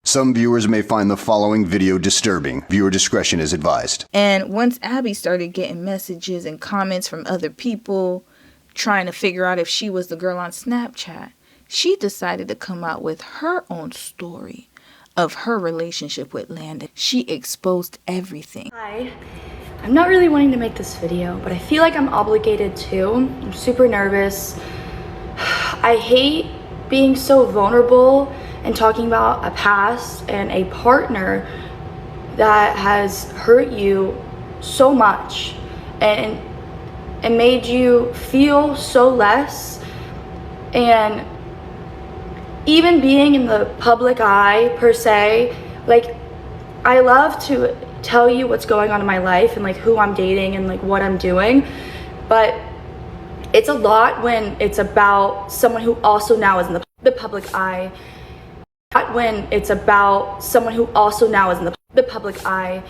Some viewers may find the following video disturbing. Viewer discretion is advised. And once Abby started getting messages and comments from other people trying to figure out if she was the girl on Snapchat, she decided to come out with her own story of her relationship with Landon. She exposed everything. Hi, I'm not really wanting to make this video, but I feel like I'm obligated to. I'm super nervous. I hate being so vulnerable and talking about a past and a partner that has hurt you so much and made you feel so less. And even being in the public eye per se, like, I love to tell you what's going on in my life and like who I'm dating and like what I'm doing, but it's a lot when it's about someone who also now is in the public eye. When it's about someone who also now is in the public eye.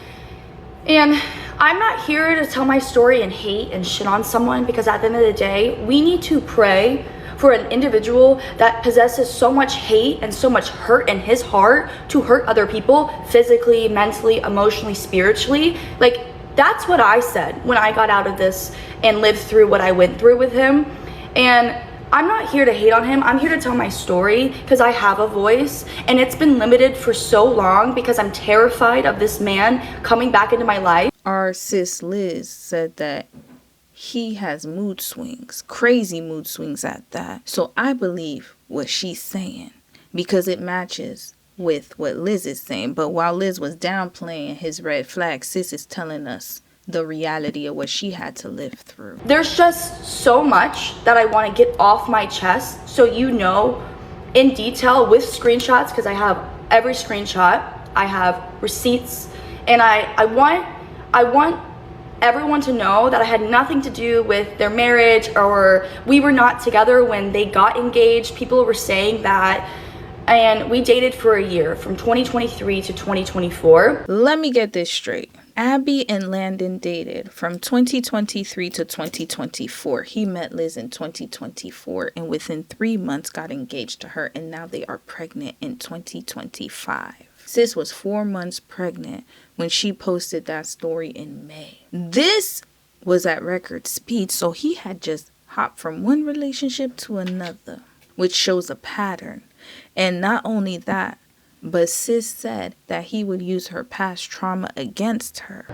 And I'm not here to tell my story and hate and shit on someone, because at the end of the day, we need to pray for an individual that possesses so much hate and so much hurt in his heart to hurt other people physically, mentally, emotionally, spiritually. Like, that's what I said when I got out of this and lived through what I went through with him. And I'm not here to hate on him. I'm here to tell my story because I have a voice, and it's been limited for so long because I'm terrified of this man coming back into my life. Our sis Liz said that he has mood swings, crazy mood swings at that. So I believe what she's saying because it matches with what Liz is saying. But while Liz was downplaying his red flag, sis is telling us the reality of what she had to live through. There's just so much that I want to get off my chest, so you know in detail with screenshots, because I have every screenshot, I have receipts, and I want everyone to know that I had nothing to do with their marriage, or we were not together when they got engaged. People were saying that. And we dated for a year, from 2023 to 2024. Let me get this straight. Abby and Landon dated from 2023 to 2024. He met Liz in 2024 and within 3 months got engaged to her, and now they are pregnant in 2025. Sis was 4 months pregnant when she posted that story in May. This was at record speed, so he had just hopped from one relationship to another, which shows a pattern. And not only that, but sis said that he would use her past trauma against her.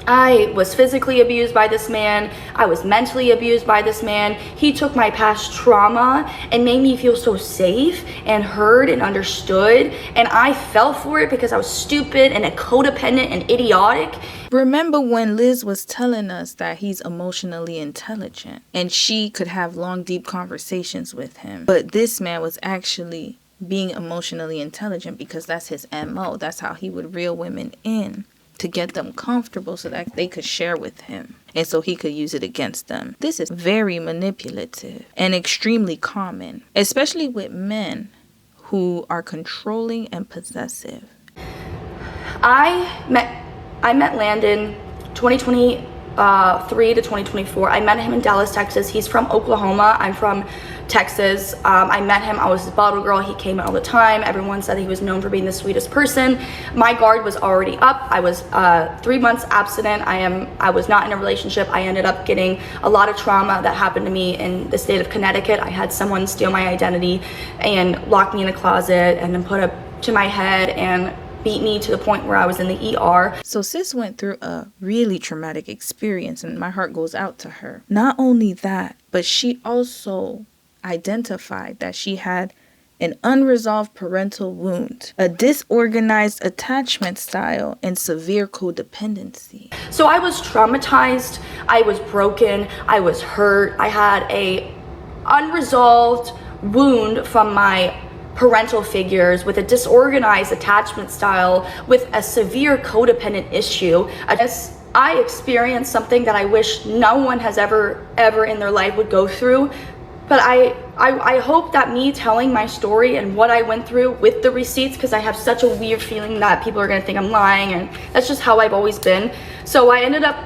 I was physically abused by this man. I was mentally abused by this man. He took my past trauma and made me feel so safe and heard and understood. And I fell for it because I was stupid and codependent and idiotic. Remember when Liz was telling us that he's emotionally intelligent and she could have long, deep conversations with him. But this man was actually being emotionally intelligent because that's his MO. That's how he would reel women in to get them comfortable so that they could share with him and so he could use it against them. This is very manipulative and extremely common, especially with men who are controlling and possessive. I met Landon 2023 to 2024. I met him in Dallas, Texas. He's from Oklahoma. I'm from Texas. I met him. I was his bottle girl. He came all the time. Everyone said he was known for being the sweetest person. My guard was already up. I was 3 months abstinent. I was not in a relationship. I ended up getting a lot of trauma that happened to me in the state of Connecticut. I had someone steal my identity and lock me in a closet and then put a to my head and beat me to the point where I was in the ER. So sis went through a really traumatic experience, and my heart goes out to her. Not only that, but she also identified that she had an unresolved parental wound, a disorganized attachment style, and severe codependency. So I was traumatized, I was broken, I was hurt, I had a unresolved wound from my parental figures, with a disorganized attachment style, with a severe codependent issue. I experienced something that I wish no one has ever in their life would go through. But I hope that me telling my story and what I went through with the receipts, because I have such a weird feeling that people are gonna think I'm lying, and that's just how I've always been. So I ended up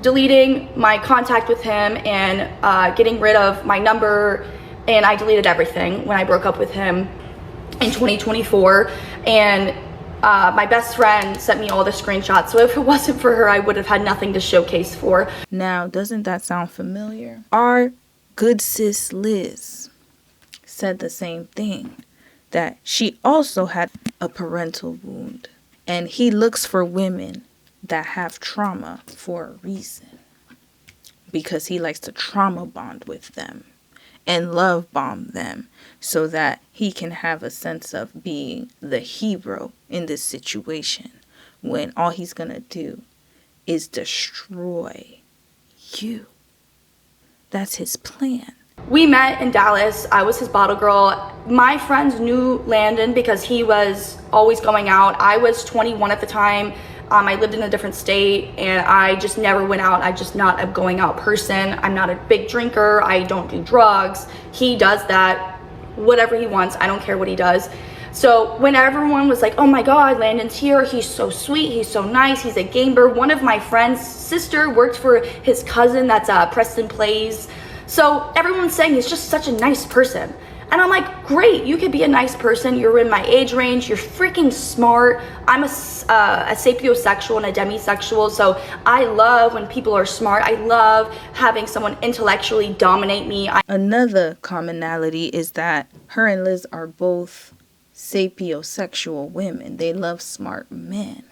deleting my contact with him and getting rid of my number, and I deleted everything when I broke up with him. in 2024, and my best friend sent me all the screenshots. So if it wasn't for her, I would have had nothing to showcase for. Now, doesn't that sound familiar? Our good sis Liz said the same thing, that she also had a parental wound. And he looks for women that have trauma for a reason, because he likes to trauma bond with them and love bomb them so that he can have a sense of being the hero in this situation, when all he's gonna do is destroy you. That's his plan. We met in Dallas. I was his bottle girl. My friends knew Landon because he was always going out. I was 21 at the time. I lived in a different state, and I just never went out. I'm just not a going out person. I'm not a big drinker. I don't do drugs. He does that, whatever he wants. I don't care what he does. So when everyone was like, oh my God, Landon's here, he's so sweet, he's so nice, he's a gamer. One of my friend's sister worked for his cousin that's Preston Plays. So everyone's saying he's just such a nice person. And I'm like, great, you could be a nice person. You're in my age range. You're freaking smart. I'm a sapiosexual and a demisexual. So I love when people are smart. I love having someone intellectually dominate me. Another commonality is that her and Liz are both sapiosexual women. They love smart men.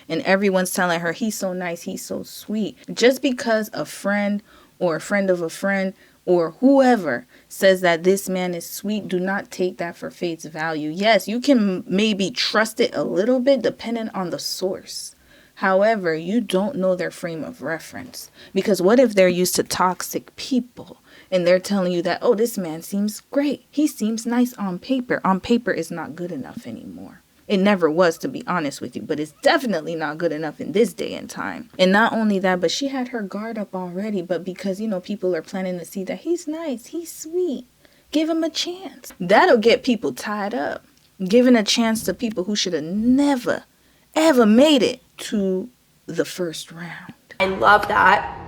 And everyone's telling her, he's so nice, he's so sweet. Just because a friend or a friend of a friend or whoever says that this man is sweet, do not take that for face value. Yes, you can maybe trust it a little bit depending on the source. However, you don't know their frame of reference. Because what if they're used to toxic people and they're telling you that, oh, this man seems great. He seems nice on paper. On paper is not good enough anymore. It never was, to be honest with you, but it's definitely not good enough in this day and time. And not only that, but she had her guard up already. But because, people are planning to see that he's nice, he's sweet, give him a chance. That'll get people tied up. Giving a chance to people who should have never, ever made it to the first round. I love that.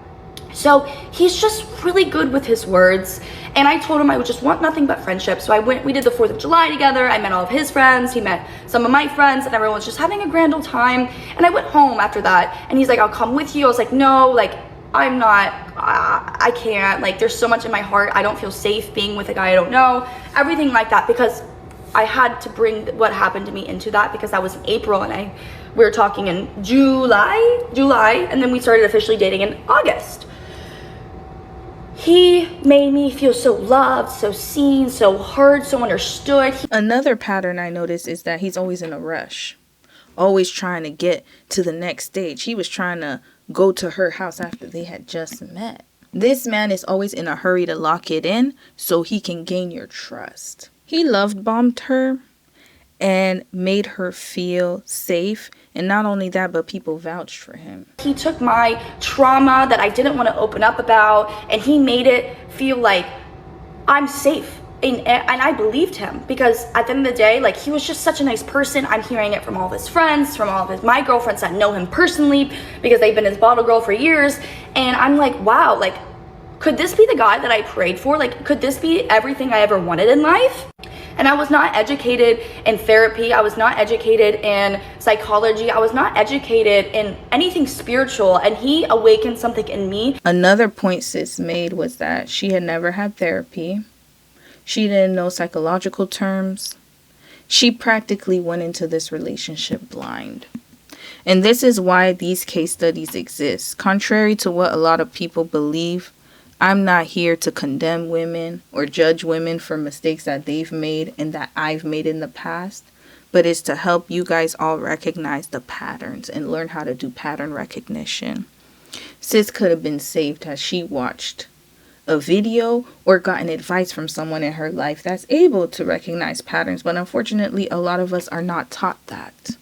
So he's just really good with his words. And I told him I would just want nothing but friendship. So we did the 4th of July together. I met all of his friends. He met some of my friends, and everyone was just having a grand old time. And I went home after that, and he's like, I'll come with you. I was like, no, I'm not, I can't. There's so much in my heart. I don't feel safe being with a guy I don't know. Everything like that, because I had to bring what happened to me into that, because that was in April, and we were talking in July, and then we started officially dating in August. He made me feel so loved, so seen, so heard, so understood. Another pattern I noticed is that he's always in a rush, always trying to get to the next stage. He was trying to go to her house after they had just met. This man is always in a hurry to lock it in so he can gain your trust. He love bombed her and made her feel safe. And not only that, but people vouched for him. He took my trauma that I didn't want to open up about, and he made it feel like I'm safe. And I believed him, because at the end of the day, he was just such a nice person. I'm hearing it from all of his friends, from all of my girlfriends that know him personally, because they've been his bottle girl for years. And I'm like, wow, could this be the guy that I prayed for? Could this be everything I ever wanted in life? And I was not educated in therapy. I was not educated in psychology. I was not educated in anything spiritual. And he awakened something in me. Another point sis made was that she had never had therapy. She didn't know psychological terms. She practically went into this relationship blind. And this is why these case studies exist. Contrary to what a lot of people believe, I'm not here to condemn women or judge women for mistakes that they've made and that I've made in the past, but it's to help you guys all recognize the patterns and learn how to do pattern recognition. Sis could have been saved had she watched a video or gotten advice from someone in her life that's able to recognize patterns, but unfortunately, a lot of us are not taught that.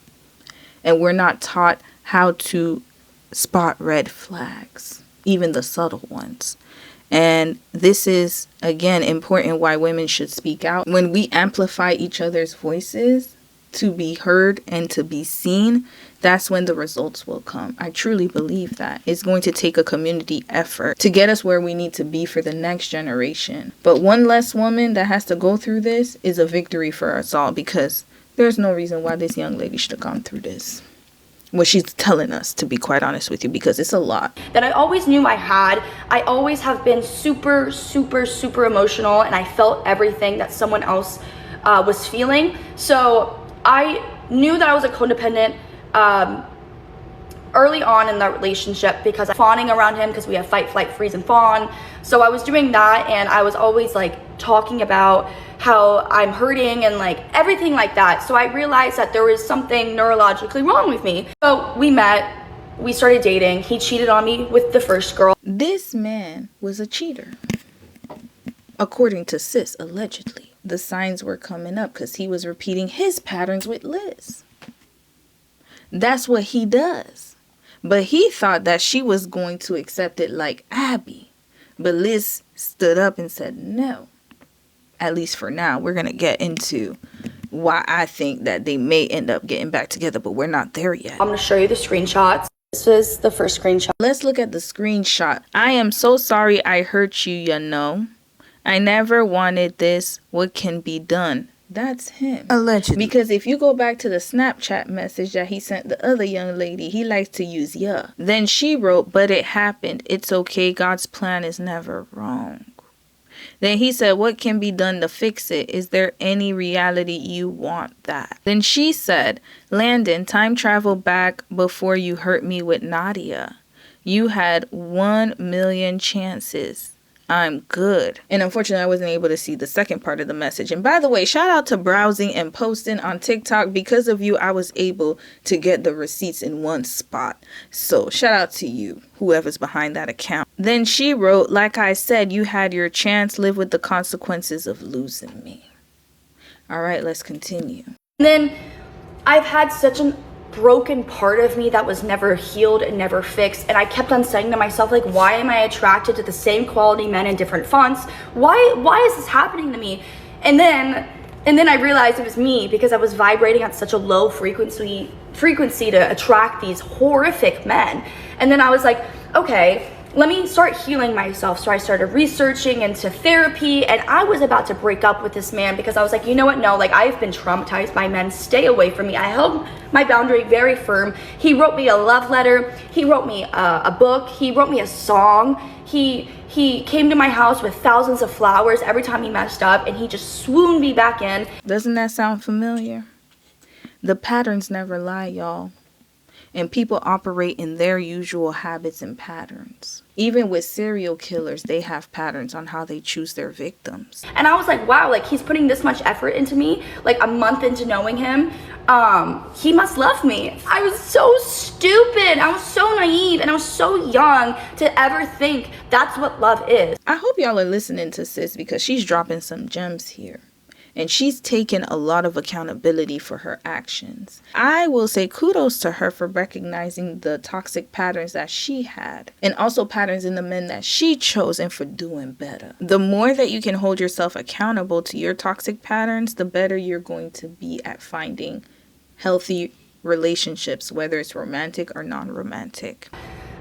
And we're not taught how to spot red flags, even the subtle ones. And this is, again, important why women should speak out. When we amplify each other's voices, to be heard and to be seen, that's when the results will come. I truly believe that. It's going to take a community effort to get us where we need to be for the next generation. But one less woman that has to go through this is a victory for us all, because there's no reason why this young lady should have gone through this. What she's telling us, to be quite honest with you, because it's a lot. That I always knew I had. I always have been super, super, super emotional, and I felt everything that someone else was feeling. So I knew that I was a codependent early on in the relationship, because I'm fawning around him, because we have fight, flight, freeze, and fawn. So I was doing that, and I was always like talking about how I'm hurting and like everything like that. So I realized that there was something neurologically wrong with me. So we met, we started dating. He cheated on me with the first girl. This man was a cheater. According to Sis, allegedly. The signs were coming up because he was repeating his patterns with Liz. That's what he does. But he thought that she was going to accept it like Abby. But Liz stood up and said no. At least for now. We're going to get into why I think that they may end up getting back together, but we're not there yet. I'm going to show you the screenshots. This is the first screenshot. Let's look at the screenshot. I am so sorry I hurt you, you know. I never wanted this. What can be done? That's him. Allegedly. Because if you go back to the Snapchat message that he sent the other young lady, he likes to use yeah. Then she wrote, but it happened. It's okay. God's plan is never wrong. Then he said, what can be done to fix it? Is there any reality you want that? Then she said, Landon, time travel back before you hurt me with Nadia. You had 1 million chances. I'm good. And unfortunately, I wasn't able to see the second part of the message. And by the way, shout out to browsing and posting on TikTok. Because of you, I was able to get the receipts in one spot. So shout out to you, whoever's behind that account. Then she wrote, like I said, you had your chance. Live with the consequences of losing me. All right, let's continue. And then I've had such a broken part of me that was never healed and never fixed, and I kept on saying to myself, like, why am I attracted to the same quality men in different fonts? Why is this happening to me? And then I realized it was me, because I was vibrating at such a low frequency to attract these horrific men. And then I was like, okay, let me start healing myself. So I started researching into therapy, and I was about to break up with this man because I was like, you know what? No, like, I've been traumatized by men. Stay away from me. I held my boundary very firm. He wrote me a love letter. He wrote me a book. He wrote me a song. He came to my house with thousands of flowers every time he messed up, and he just swooned me back in. Doesn't that sound familiar? The patterns never lie, y'all. And people operate in their usual habits and patterns. Even with serial killers, they have patterns on how they choose their victims. And I was like, wow, like, he's putting this much effort into me, like a month into knowing him. He must love me. I was so stupid. I was so naive, and I was so young to ever think that's what love is. I hope y'all are listening to Sis, because she's dropping some gems here. And she's taken a lot of accountability for her actions. I will say kudos to her for recognizing the toxic patterns that she had. And also patterns in the men that she chose, and for doing better. The more that you can hold yourself accountable to your toxic patterns, the better you're going to be at finding healthy relationships, whether it's romantic or non-romantic.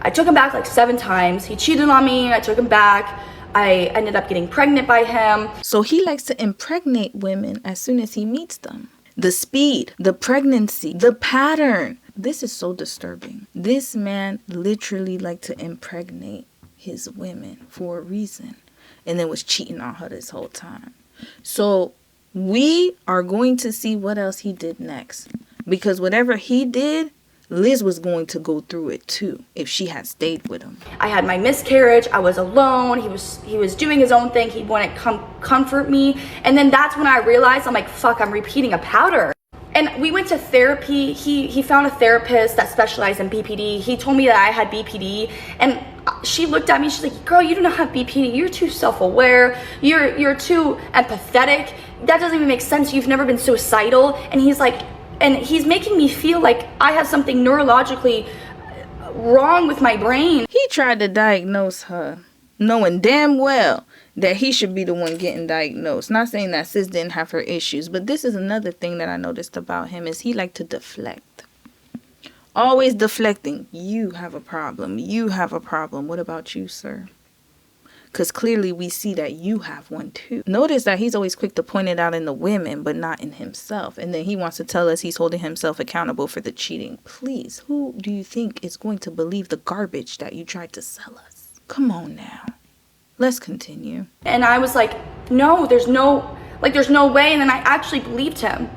I took him back like 7 times. He cheated on me. I took him back. I ended up getting pregnant by him. So he likes to impregnate women as soon as he meets them. The speed, the pregnancy, the pattern. This is so disturbing. This man literally liked to impregnate his women for a reason, and then was cheating on her this whole time. So we are going to see what else he did next, because whatever he did, Liz was going to go through it too if she had stayed with him. I had my miscarriage. I was alone. He was doing his own thing. He wouldn't comfort me. And then that's when I realized, I'm like, fuck, I'm repeating a pattern. And we went to therapy. He found a therapist that specialized in BPD. He told me that I had BPD, and she looked at me. She's like, girl, you do not have BPD. You're too self-aware. You're too empathetic. That doesn't even make sense. You've never been suicidal. And he's like, and he's making me feel like I have something neurologically wrong with my brain. He tried to diagnose her, knowing damn well that he should be the one getting diagnosed. Not saying that sis didn't have her issues, but this is another thing that I noticed about him is he liked to deflect. Always deflecting. You have a problem. You have a problem. What about you, sir? Because clearly we see that you have one too. Notice that he's always quick to point it out in the women, but not in himself. And then he wants to tell us he's holding himself accountable for the cheating. Please, who do you think is going to believe the garbage that you tried to sell us? Come on now. Let's continue. And I was like, no, there's no way. And then I actually believed him.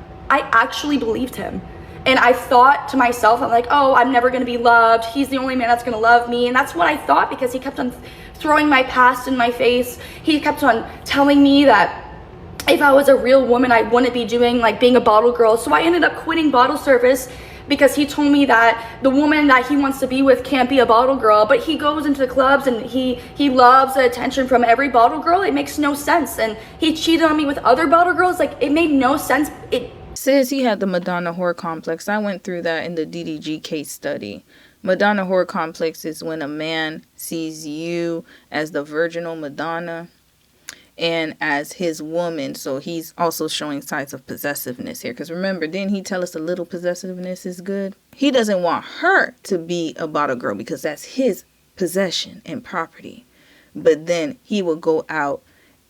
And I thought to myself, I'm like, oh, I'm never going to be loved. He's the only man that's going to love me. And that's what I thought, because he kept on throwing my past in my face. He kept on telling me that if I was a real woman, I wouldn't be doing like being a bottle girl. So I ended up quitting bottle service because he told me that the woman that he wants to be with can't be a bottle girl. But he goes into the clubs and he loves the attention from every bottle girl. It makes no sense. And he cheated on me with other bottle girls. Like, it made no sense. Says he had the Madonna whore complex. I went through that in the DDG case study. Madonna whore complex is when a man sees you as the virginal Madonna and as his woman. So he's also showing signs of possessiveness here. Because remember, didn't he tell us a little possessiveness is good? He doesn't want her to be a bottle girl because that's his possession and property. But then he will go out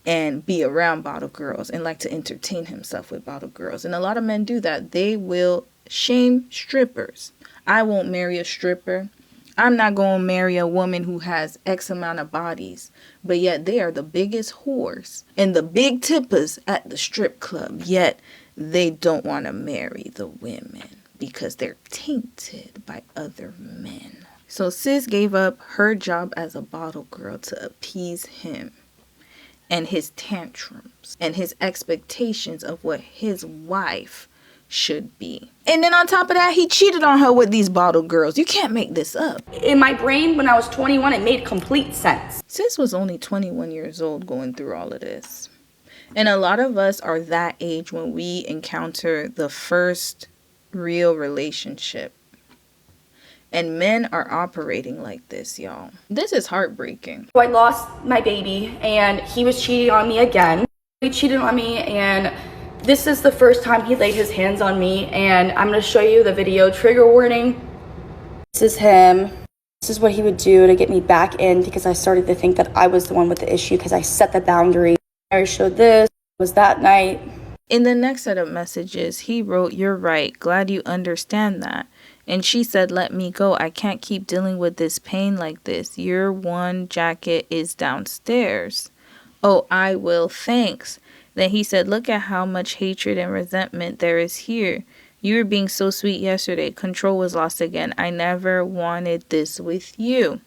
and be around bottle girls and like to entertain himself with bottle girls. And a lot of men do that. They will shame strippers. I won't marry a stripper. I'm not going to marry a woman who has X amount of bodies. But yet they are the biggest whores and the big tippers at the strip club. Yet they don't want to marry the women because they're tainted by other men. So sis gave up her job as a bottle girl to appease him and his tantrums and his expectations of what his wife should be. And then on top of that, he cheated on her with these bottle girls. You can't make this up. In my brain, when I was 21, it made complete sense. Sis was only 21 years old going through all of this. And a lot of us are that age when we encounter the first real relationship. And men are operating like this, y'all. This is heartbreaking. So I lost my baby and he was cheating on me again. He cheated on me, and this is the first time he laid his hands on me, and I'm going to show you the video. Trigger warning. This is him. This is what he would do to get me back in, because I started to think that I was the one with the issue because I set the boundary. I showed this. It was that night. In the next set of messages, he wrote, "You're right. Glad you understand that." And she said, "Let me go. I can't keep dealing with this pain like this. Your one jacket is downstairs." "Oh, I will. Thanks." Then he said, "Look at how much hatred and resentment there is here. You were being so sweet yesterday. Control was lost again. I never wanted this with you.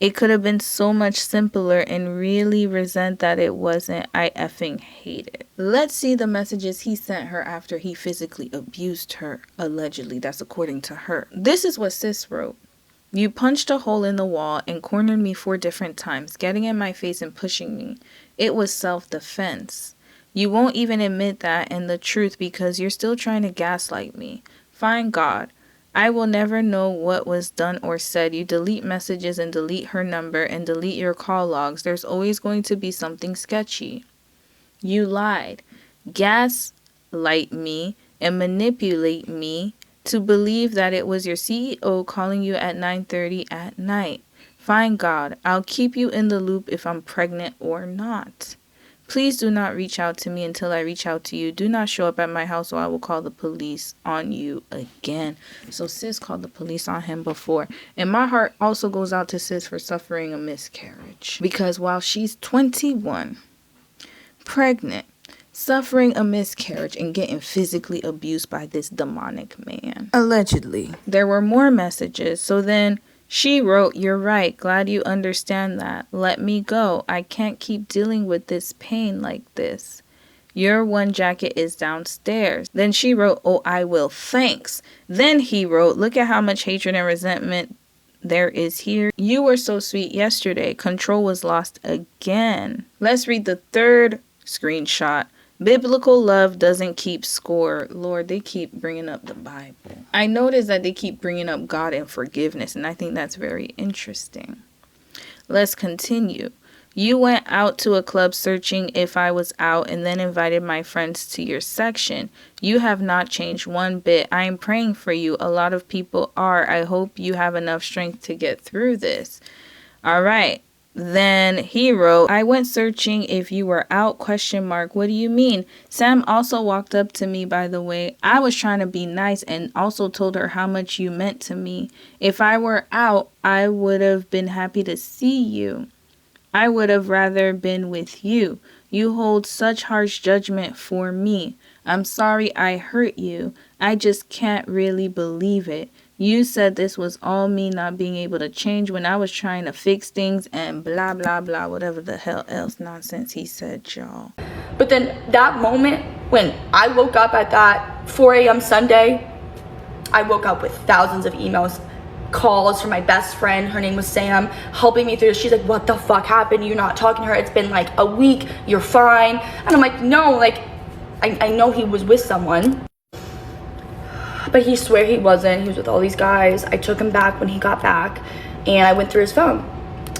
It could have been so much simpler, and really resent that it wasn't. I effing hate it." Let's see the messages he sent her after he physically abused her. Allegedly, that's according to her. This is what sis wrote. "You punched a hole in the wall and cornered me 4 different times, getting in my face and pushing me. It was self-defense. You won't even admit that and the truth because you're still trying to gaslight me. Fine God. I will never know what was done or said. You delete messages and delete her number and delete your call logs. There's always going to be something sketchy. You lied, gaslight me, and manipulate me to believe that it was your CEO calling you at 9:30 at night. Fine God, I'll keep you in the loop if I'm pregnant or not. Please do not reach out to me until I reach out to you. Do not show up at my house or I will call the police on you again." So sis called the police on him before. And my heart also goes out to sis for suffering a miscarriage. Because while she's 21, pregnant, suffering a miscarriage, and getting physically abused by this demonic man, allegedly, there were more messages. So then she wrote, "You're right. Glad you understand that. Let me go. I can't keep dealing with this pain like this. Your one jacket is downstairs." Then she wrote, "Oh, I will. Thanks." Then he wrote, "Look at how much hatred and resentment there is here. You were so sweet yesterday. Control was lost again." Let's read the third screenshot. "Biblical love doesn't keep score." Lord, they keep bringing up the Bible. I notice that they keep bringing up God and forgiveness, and I think that's very interesting. Let's continue. You went out to a club searching if I was out and then invited my friends to your section. You have not changed one bit. I am praying for you. A lot of people are. I hope you have enough strength to get through this. All right. Then he wrote, I went searching if you were out, ? What do you mean? Sam also walked up to me, by the way. I was trying to be nice and also told her how much you meant to me. If I were out, I would have been happy to see you. I would have rather been with you. You hold such harsh judgment for me. I'm sorry I hurt you. I just can't really believe it. You said this was all me not being able to change when I was trying to fix things and blah, blah, blah, whatever the hell else nonsense he said, y'all. But then that moment when I woke up at that 4 a.m. Sunday, I woke up with thousands of emails, calls from my best friend. Her name was Sam, helping me through this. She's like, what the fuck happened? You're not talking to her. It's been like a week. You're fine. And I'm like, no, like, I know he was with someone. But he swear he wasn't. He was with all these guys. I took him back when he got back, and I went through his phone.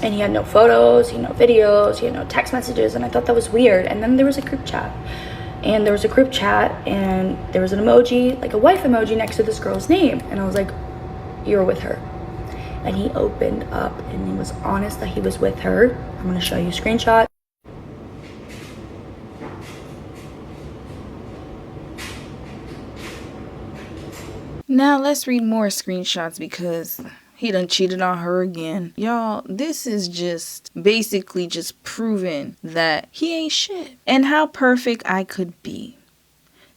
And he had no photos, he had no videos, he had no text messages, and I thought that was weird. And then there was a group chat. And there was a group chat, and there was an emoji, like a wife emoji next to this girl's name. And I was like, you're with her. And he opened up, and he was honest that he was with her. I'm gonna show you a screenshot. Now let's read more screenshots because he done cheated on her again. Y'all, this is just basically just proving that he ain't shit. And how perfect I could be.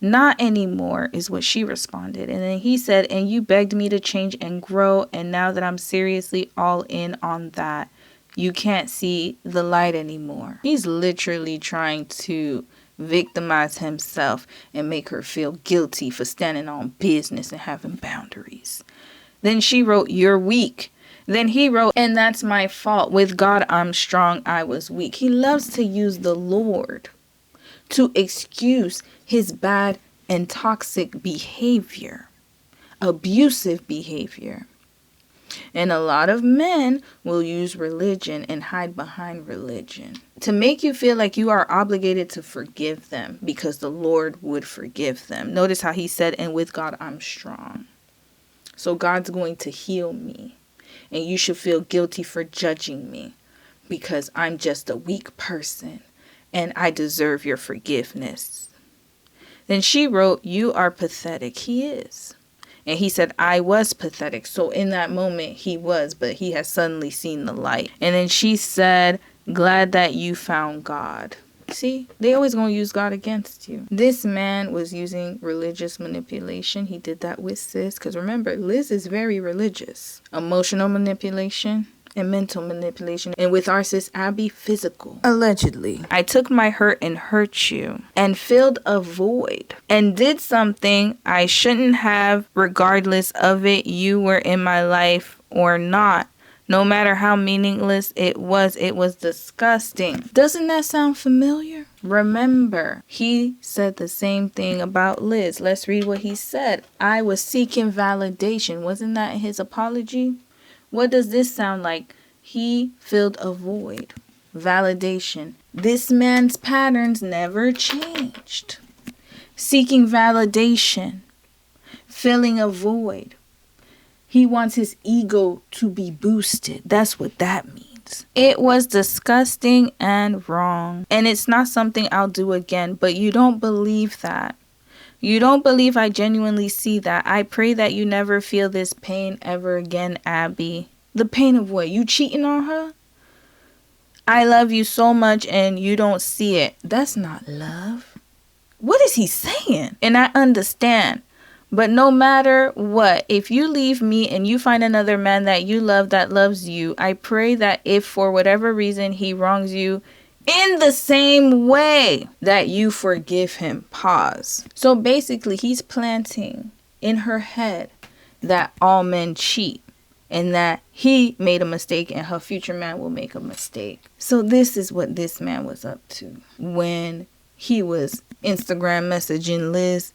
Not anymore is what she responded. And then he said, and you begged me to change and grow. And now that I'm seriously all in on that, you can't see the light anymore. He's literally trying to victimize himself and make her feel guilty for standing on business and having boundaries. Then she wrote, you're weak. Then he wrote, and that's my fault. With God, I'm strong. I was weak. He loves to use the Lord to excuse his bad and toxic behavior, abusive behavior. And a lot of men will use religion and hide behind religion to make you feel like you are obligated to forgive them because the Lord would forgive them. Notice how he said, and with God, I'm strong. So God's going to heal me. And you should feel guilty for judging me because I'm just a weak person and I deserve your forgiveness. Then she wrote, you are pathetic. He is. And he said, I was pathetic. So in that moment, he was, but he has suddenly seen the light. And then she said, glad that you found God. See, they always going to use God against you. This man was using religious manipulation. He did that with Sis. Because remember, Liz is very religious. Emotional manipulation and mental manipulation. And with our sis Abby, physical. Allegedly. I took my hurt and hurt you and filled a void and did something I shouldn't have regardless of it. You were in my life or not. No matter how meaningless it was disgusting. Doesn't that sound familiar? Remember, he said the same thing about Liz. Let's read what he said. I was seeking validation. Wasn't that his apology? What does this sound like? He filled a void. Validation. This man's patterns never changed. Seeking validation. Filling a void. He wants his ego to be boosted. That's what that means. It was disgusting and wrong. And it's not something I'll do again. But you don't believe that. You don't believe I genuinely see that. I pray that you never feel this pain ever again, Abby. The pain of what? You cheating on her? I love you so much and you don't see it. That's not love. What is he saying? And I understand. But no matter what, if you leave me and you find another man that you love that loves you, I pray that if for whatever reason he wrongs you, in the same way that you forgive him. Pause. So basically, he's planting in her head that all men cheat and that he made a mistake and her future man will make a mistake. So this is what this man was up to when he was Instagram messaging Liz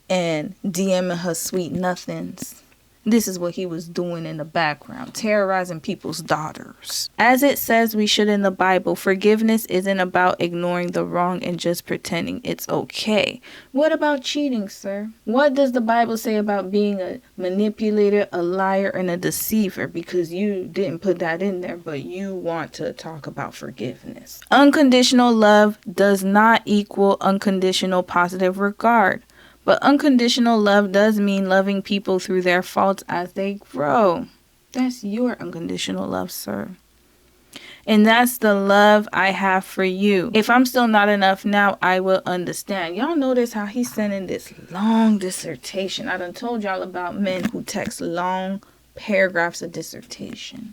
and DMing her sweet nothings This is what he was doing in the background, terrorizing people's daughters. As it says we should in the Bible, forgiveness isn't about ignoring the wrong and just pretending it's okay. What about cheating, sir? What does the Bible say about being a manipulator, a liar, and a deceiver? Because you didn't put that in there, but you want to talk about forgiveness. Unconditional love does not equal unconditional positive regard. But unconditional love does mean loving people through their faults as they grow. That's your unconditional love, sir. And that's the love I have for you. If I'm still not enough now, I will understand. Y'all notice how he's sending this long dissertation. I done told y'all about men who text long paragraphs of dissertation.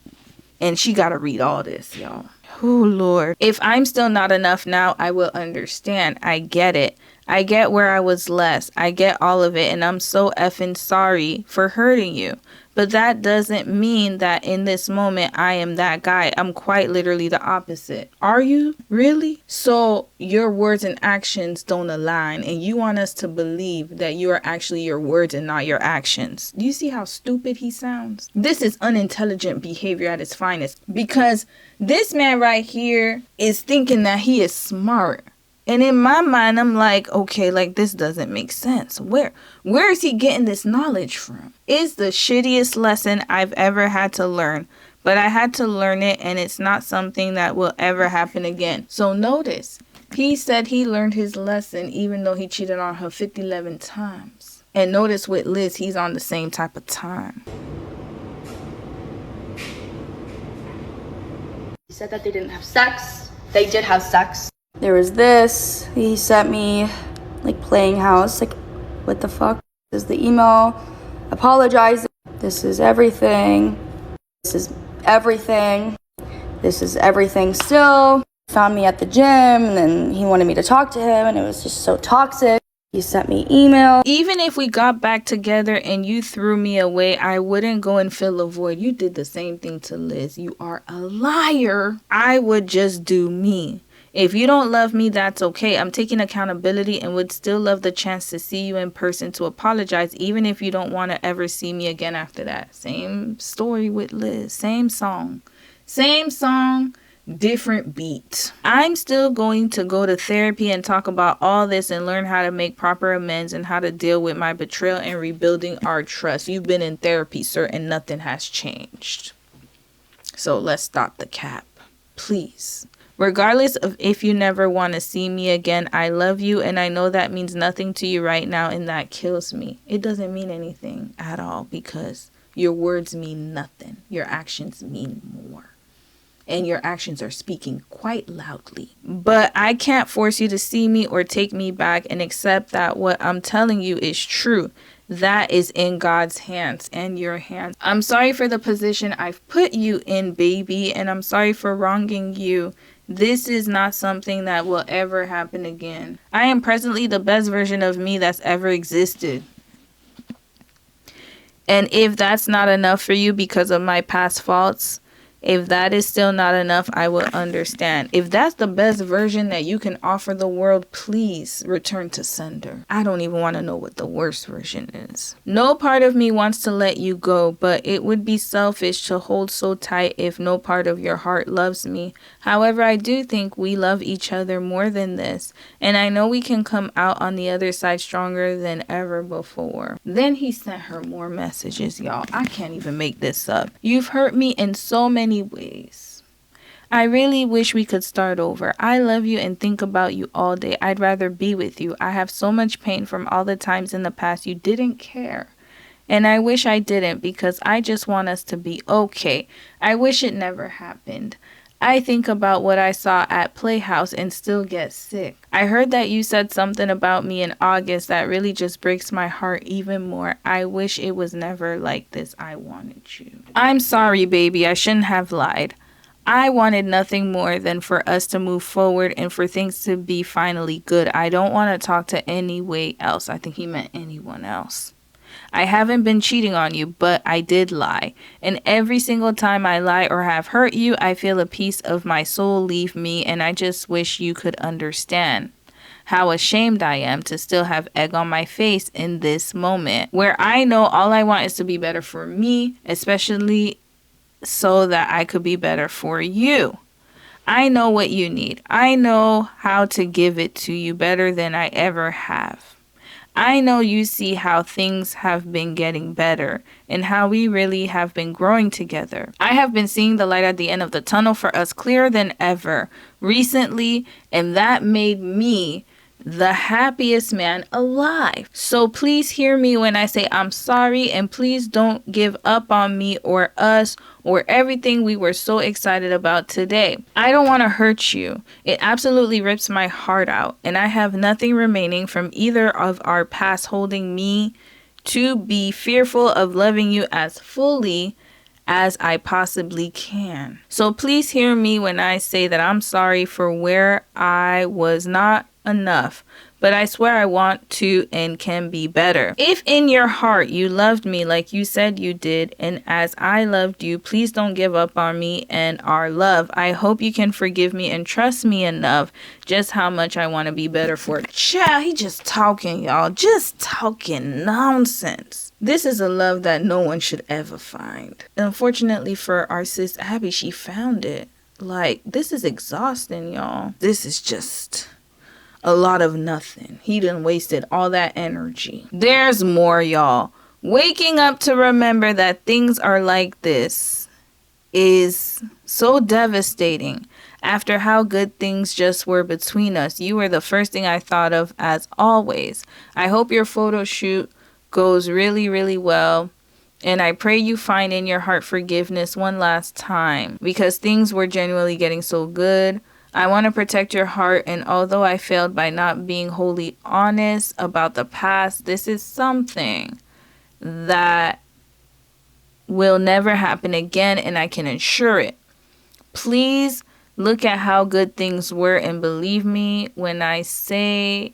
And she got to read all this, y'all. Oh, Lord. If I'm still not enough now, I will understand. I get it. I get where I was less. I get all of it. And I'm so effing sorry for hurting you. But that doesn't mean that in this moment I am that guy. I'm quite literally the opposite. Are you? Really? So your words and actions don't align. And you want us to believe that you are actually your words and not your actions. Do you see how stupid he sounds? This is unintelligent behavior at its finest. Because this man right here is thinking that he is smart. And in my mind, I'm like, okay, like this doesn't make sense. Where is he getting this knowledge from? It's the shittiest lesson I've ever had to learn. But I had to learn it, and it's not something that will ever happen again. So notice, he said he learned his lesson even though he cheated on her 11 times. And notice with Liz, he's on the same type of time. He said that they didn't have sex. They did have sex. There was this. He sent me, like, playing house. Like, what the fuck? This is the email. Apologizing. This is everything. This is everything. This is everything still. Found me at the gym, and then he wanted me to talk to him, and it was just so toxic. He sent me email. Even if we got back together and you threw me away, I wouldn't go and fill a void. You did the same thing to Liz. You are a liar. I would just do me. If you don't love me, that's okay. I'm taking accountability and would still love the chance to see you in person to apologize, even if you don't want to ever see me again after that. Same story with Liz. Same song. Same song, different beat. I'm still going to go to therapy and talk about all this and learn how to make proper amends and how to deal with my betrayal and rebuilding our trust. You've been in therapy, sir, and nothing has changed. So let's stop the cap, please. Regardless of if you never want to see me again, I love you, and I know that means nothing to you right now, and that kills me. It doesn't mean anything at all because your words mean nothing. Your actions mean more. And your actions are speaking quite loudly. But I can't force you to see me or take me back and accept that what I'm telling you is true. That is in God's hands and your hands. I'm sorry for the position I've put you in, baby, and I'm sorry for wronging you. This is not something that will ever happen again. I am presently the best version of me that's ever existed. And if that's not enough for you because of my past faults, if that is still not enough, I will understand. If that's the best version that you can offer the world, please return to sender. I don't even want to know what the worst version is. No part of me wants to let you go, but it would be selfish to hold so tight if no part of your heart loves me. However, I do think we love each other more than this, and I know we can come out on the other side stronger than ever before. Then he sent her more messages, y'all. I can't even make this up. You've hurt me in so many ways. I really wish we could start over. I love you and think about you all day. I'd rather be with you. I have so much pain from all the times in the past you didn't care. And I wish I didn't because I just want us to be okay. I wish it never happened. I think about what I saw at Playhouse and still get sick. I heard that you said something about me in August that really just breaks my heart even more. I wish it was never like this. I wanted you. I'm sorry, baby. I shouldn't have lied. I wanted nothing more than for us to move forward and for things to be finally good. I don't want to talk to anyone else. I think he meant anyone else. I haven't been cheating on you, but I did lie. And every single time I lie or have hurt you, I feel a piece of my soul leave me, and I just wish you could understand. how ashamed I am to still have egg on my face in this moment where I know all I want is to be better for me, especially so that I could be better for you. I know what you need. I know how to give it to you better than I ever have. I know you see how things have been getting better and how we really have been growing together. I have been seeing the light at the end of the tunnel for us clearer than ever recently, and that made me the happiest man alive. So please hear me when I say I'm sorry, and please don't give up on me or us or everything we were so excited about today. I don't want to hurt you. It absolutely rips my heart out, and I have nothing remaining from either of our past holding me to be fearful of loving you as fully as I possibly can. So please hear me when I say that I'm sorry for where I was not enough, but I swear I want to and can be better. If in your heart you loved me like you said you did, and as I loved you, please don't give up on me and our love. I hope you can forgive me and trust me enough just how much I want to be better for. Child, he just talking, y'all. Just talking nonsense. This is a love that no one should ever find. Unfortunately for our sis Abby, she found it. Like, this is exhausting, y'all. This is just a lot of nothing. He done wasted all that energy. There's more, y'all. Waking up to remember that things are like this is so devastating. After how good things just were between us, you were the first thing I thought of as always. I hope your photo shoot goes really, really well. And I pray you find in your heart forgiveness one last time, because things were genuinely getting so good. I want to protect your heart, and although I failed by not being wholly honest about the past, this is something that will never happen again, and I can assure it. Please look at how good things were, and believe me when I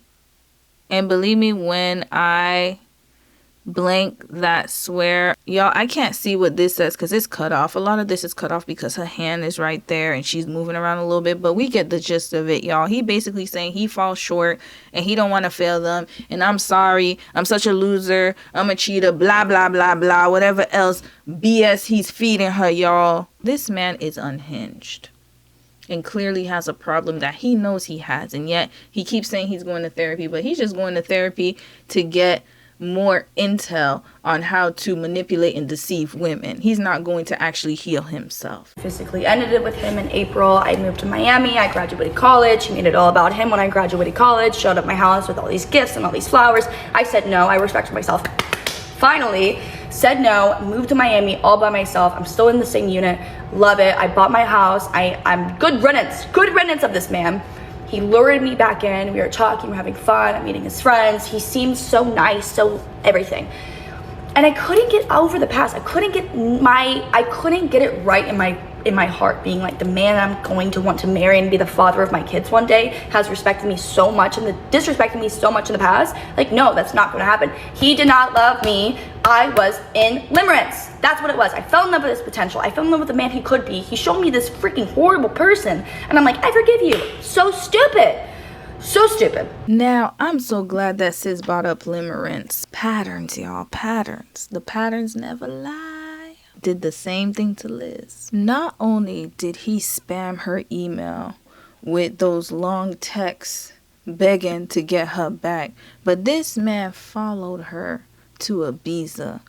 blank that swear. Y'all, I can't see what this says because it's cut off. A lot of this is cut off because her hand is right there and she's moving around a little bit, but we get the gist of it, y'all. He basically saying he falls short and he don't want to fail them, and I'm sorry, I'm such a loser, I'm a cheater, blah blah blah blah, whatever else BS he's feeding her, y'all. This man is unhinged and clearly has a problem that he knows he has, and yet he keeps saying he's going to therapy, but he's just going to therapy to get more intel on how to manipulate and deceive women. He's not going to actually heal himself. Physically ended it with him in April. I moved to Miami. I graduated college. He made it all about him when I graduated college. Showed up my house with all these gifts and all these flowers. I said no. I respected myself. Finally, said no. Moved to Miami all by myself. I'm still in the same unit. Love it. I bought my house. I'm good riddance of this man. He lured me back in. We were talking, we were having fun. I'm meeting his friends. He seemed so nice, so everything. And I couldn't get over the past. I couldn't get it right in my heart, being like, the man I'm going to want to marry and be the father of my kids one day has respected me so much and disrespected me so much in the past. Like, no, that's not going to happen. He did not love me. I was in limerence. That's what it was. I fell in love with his potential. I fell in love with the man he could be. He showed me this freaking horrible person, and I'm like, I forgive you. So stupid. So stupid. Now, I'm so glad that sis brought up limerence. Patterns, y'all. Patterns. The patterns never lie. Did the same thing to Liz. Not only did he spam her email with those long texts begging to get her back, but this man followed her to Ibiza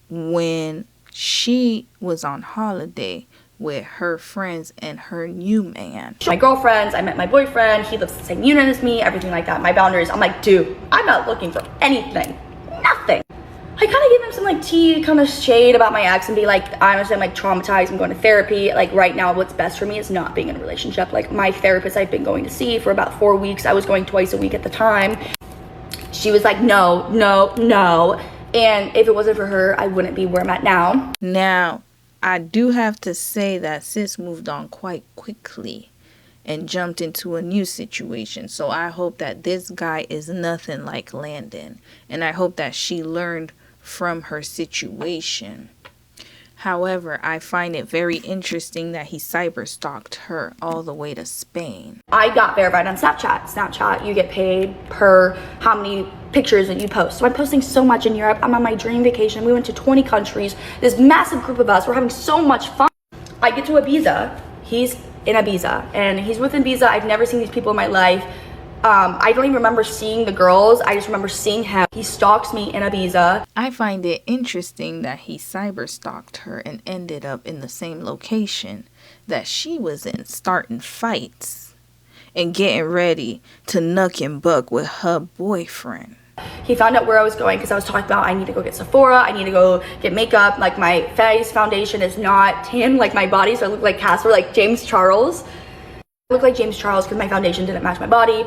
when she was on holiday with her friends and her new man. My girlfriends, I met my boyfriend, he lives in the same unit as me, everything like that. My boundaries, I'm like, dude, I'm not looking for anything, nothing. I kind of give him some like tea, kind of shade about my ex and be like, I understand, I'm like traumatized, I'm going to therapy. Like right now, what's best for me is not being in a relationship. Like my therapist I've been going to see for about 4 weeks. I was going twice a week at the time. She was like, no. And if it wasn't for her, I wouldn't be where I'm at now. Now, I do have to say that sis moved on quite quickly and jumped into a new situation. So I hope that this guy is nothing like Landon. And I hope that she learned from her situation. However, I find it very interesting that he cyberstalked her all the way to Spain. I got verified on Snapchat. Snapchat, you get paid per how many pictures that you post. So I'm posting so much in Europe. I'm on my dream vacation. We went to 20 countries. This massive group of us. We're having so much fun. I get to Ibiza. He's in Ibiza and he's with Ibiza. I've never seen these people in my life. I don't even remember seeing the girls. I just remember seeing him. He stalks me in Ibiza. I find it interesting that he cyberstalked her and ended up in the same location that she was in, starting fights and getting ready to nuck and buck with her boyfriend. He found out where I was going because I was talking about I need to go get Sephora, I need to go get makeup, like my face foundation is not tan like my body, so I look like Casper, like James Charles. I look like James Charles because my foundation didn't match my body.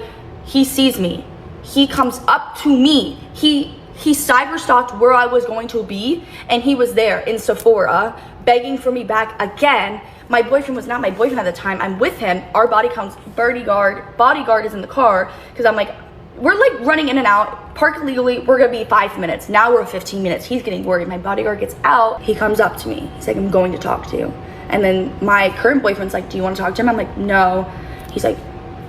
He sees me. He comes up to me. He cyberstalked where I was going to be, and he was there in Sephora begging for me back again. My boyfriend was not my boyfriend at the time. I'm with him. Our bodyguard is in the car because I'm like, we're like running in and out, park illegally. We're gonna be 5 minutes. Now we're 15 minutes. He's getting worried. My bodyguard gets out. He comes up to me. He's like, I'm going to talk to you. And then my current boyfriend's like, do you want to talk to him? I'm like, no. He's like,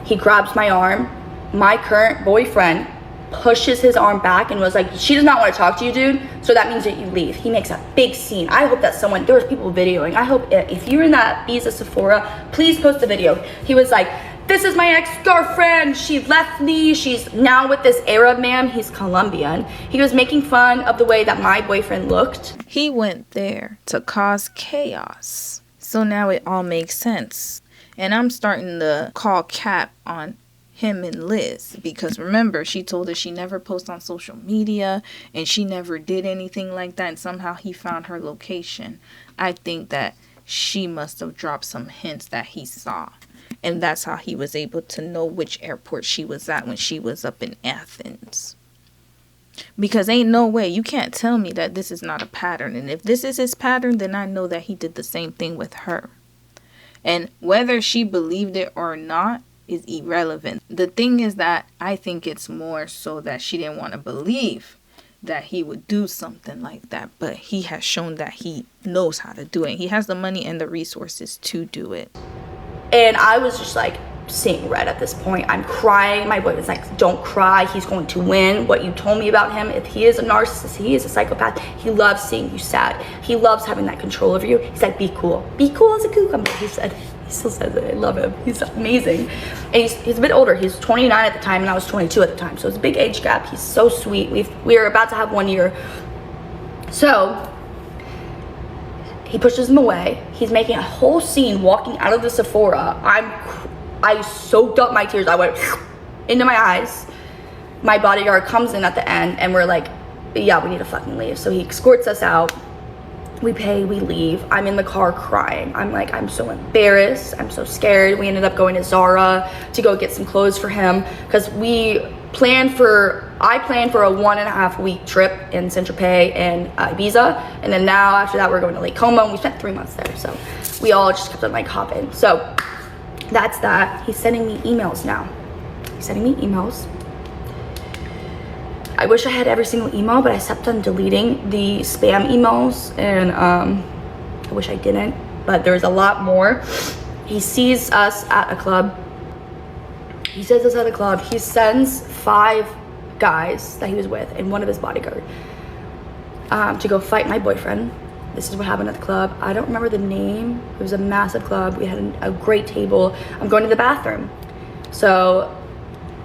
he grabs my arm. My current boyfriend pushes his arm back and was like, she does not want to talk to you, dude, so that means that you leave. He makes a big scene. I hope that there was people videoing. I hope if you're in that Ibiza Sephora, please post the video. He was like, this is my ex-girlfriend. She left me. She's now with this Arab man. He's Colombian. He was making fun of the way that my boyfriend looked. He went there to cause chaos. So now it all makes sense. And I'm starting to call cap on him and Liz, because remember, she told us she never posts on social media and she never did anything like that, and somehow he found her location. I think that she must have dropped some hints that he saw, and that's how he was able to know which airport she was at when she was up in Athens. Because ain't no way, you can't tell me that this is not a pattern, and if this is his pattern, then I know that he did the same thing with her. And whether she believed it or not is irrelevant. The thing is that I think it's more so that she didn't want to believe that he would do something like that, but he has shown that he knows how to do it. He has the money and the resources to do it. And I was just like seeing red at this point. I'm crying. My boyfriend's like, don't cry. He's going to win. What you told me about him, if he is a narcissist, he is a psychopath. He loves seeing you sad. He loves having that control over you. He's like, be cool. Be cool as a cucumber, he said. He still says it. I love him. He's amazing. And he's a bit older. He's 29 at the time and I was 22 at the time. So it's a big age gap. He's so sweet. We're about to have 1 year. So he pushes him away. He's making a whole scene walking out of the Sephora. I soaked up my tears. I went into my eyes. My bodyguard comes in at the end and we're like, yeah, we need to fucking leave. So he escorts us out. We pay, we leave. I'm in the car crying. I'm like, I'm so embarrassed. I'm so scared. We ended up going to Zara to go get some clothes for him because I planned for a 1.5 week trip in Saint-Tropez and Ibiza. And then now after that, we're going to Lake Como, and we spent 3 months there. So we all just kept on like hopping. So that's that. He's sending me emails now. He's sending me emails. I wish I had every single email, but I kept on deleting the spam emails, and I wish I didn't, but there's a lot more. He sees us at a club. He sees us at a club. He sends 5 guys that he was with and one of his bodyguard to go fight my boyfriend. This is what happened at the club. I don't remember the name. It was a massive club. We had a great table. I'm going to the bathroom. So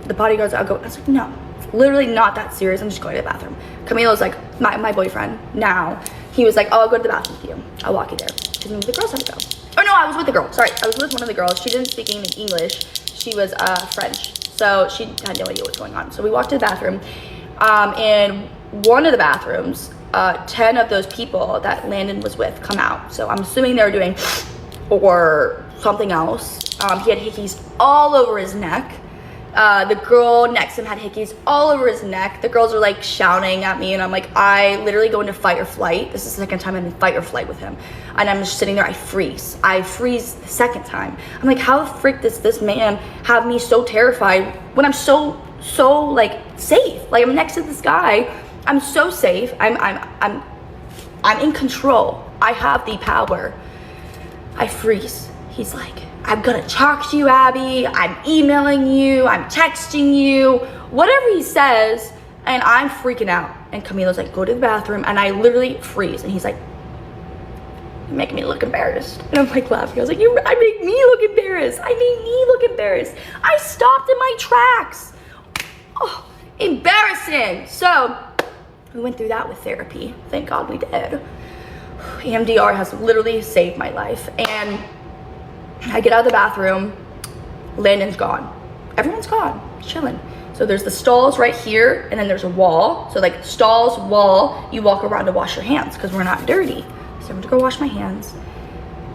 the bodyguards, I was like, no. Literally not that serious. I'm just going to the bathroom. Camilo's like, my boyfriend now. He was like, oh, I'll go to the bathroom with you. I'll walk you there. Because the girls had to go. Oh no, I was with the girl. Sorry, I was with one of the girls. She didn't speak any English. She was French. So she had no idea what was going on. So we walked to the bathroom. In one of the bathrooms, 10 of those people that Landon was with come out. So I'm assuming they were doing or something else. He had hickeys all over his neck. The girl next to him had hickeys all over his neck. The girls are like shouting at me, and I'm like, I literally go into fight or flight. This is the second time I'm in fight or flight with him, and I'm just sitting there. I freeze the second time. I'm like, how the frick does this man have me so terrified when I'm so like safe? Like, I'm next to this guy. I'm so safe. I'm in control. I have the power. I freeze. He's like, I'm gonna talk to you, Abby. I'm emailing you. I'm texting you. Whatever he says, and I'm freaking out. And Camilo's like, go to the bathroom. And I literally freeze. And he's like, you're making me look embarrassed. And I'm like laughing. I was like, I make me look embarrassed. I made me look embarrassed. I stopped in my tracks. Oh, embarrassing. So we went through that with therapy. Thank God we did. EMDR has literally saved my life. And I get out of the bathroom. Landon's gone. Everyone's gone, chilling. So there's the stalls right here, and then there's a wall. So like stalls, wall, you walk around to wash your hands because we're not dirty. So I'm gonna go wash my hands.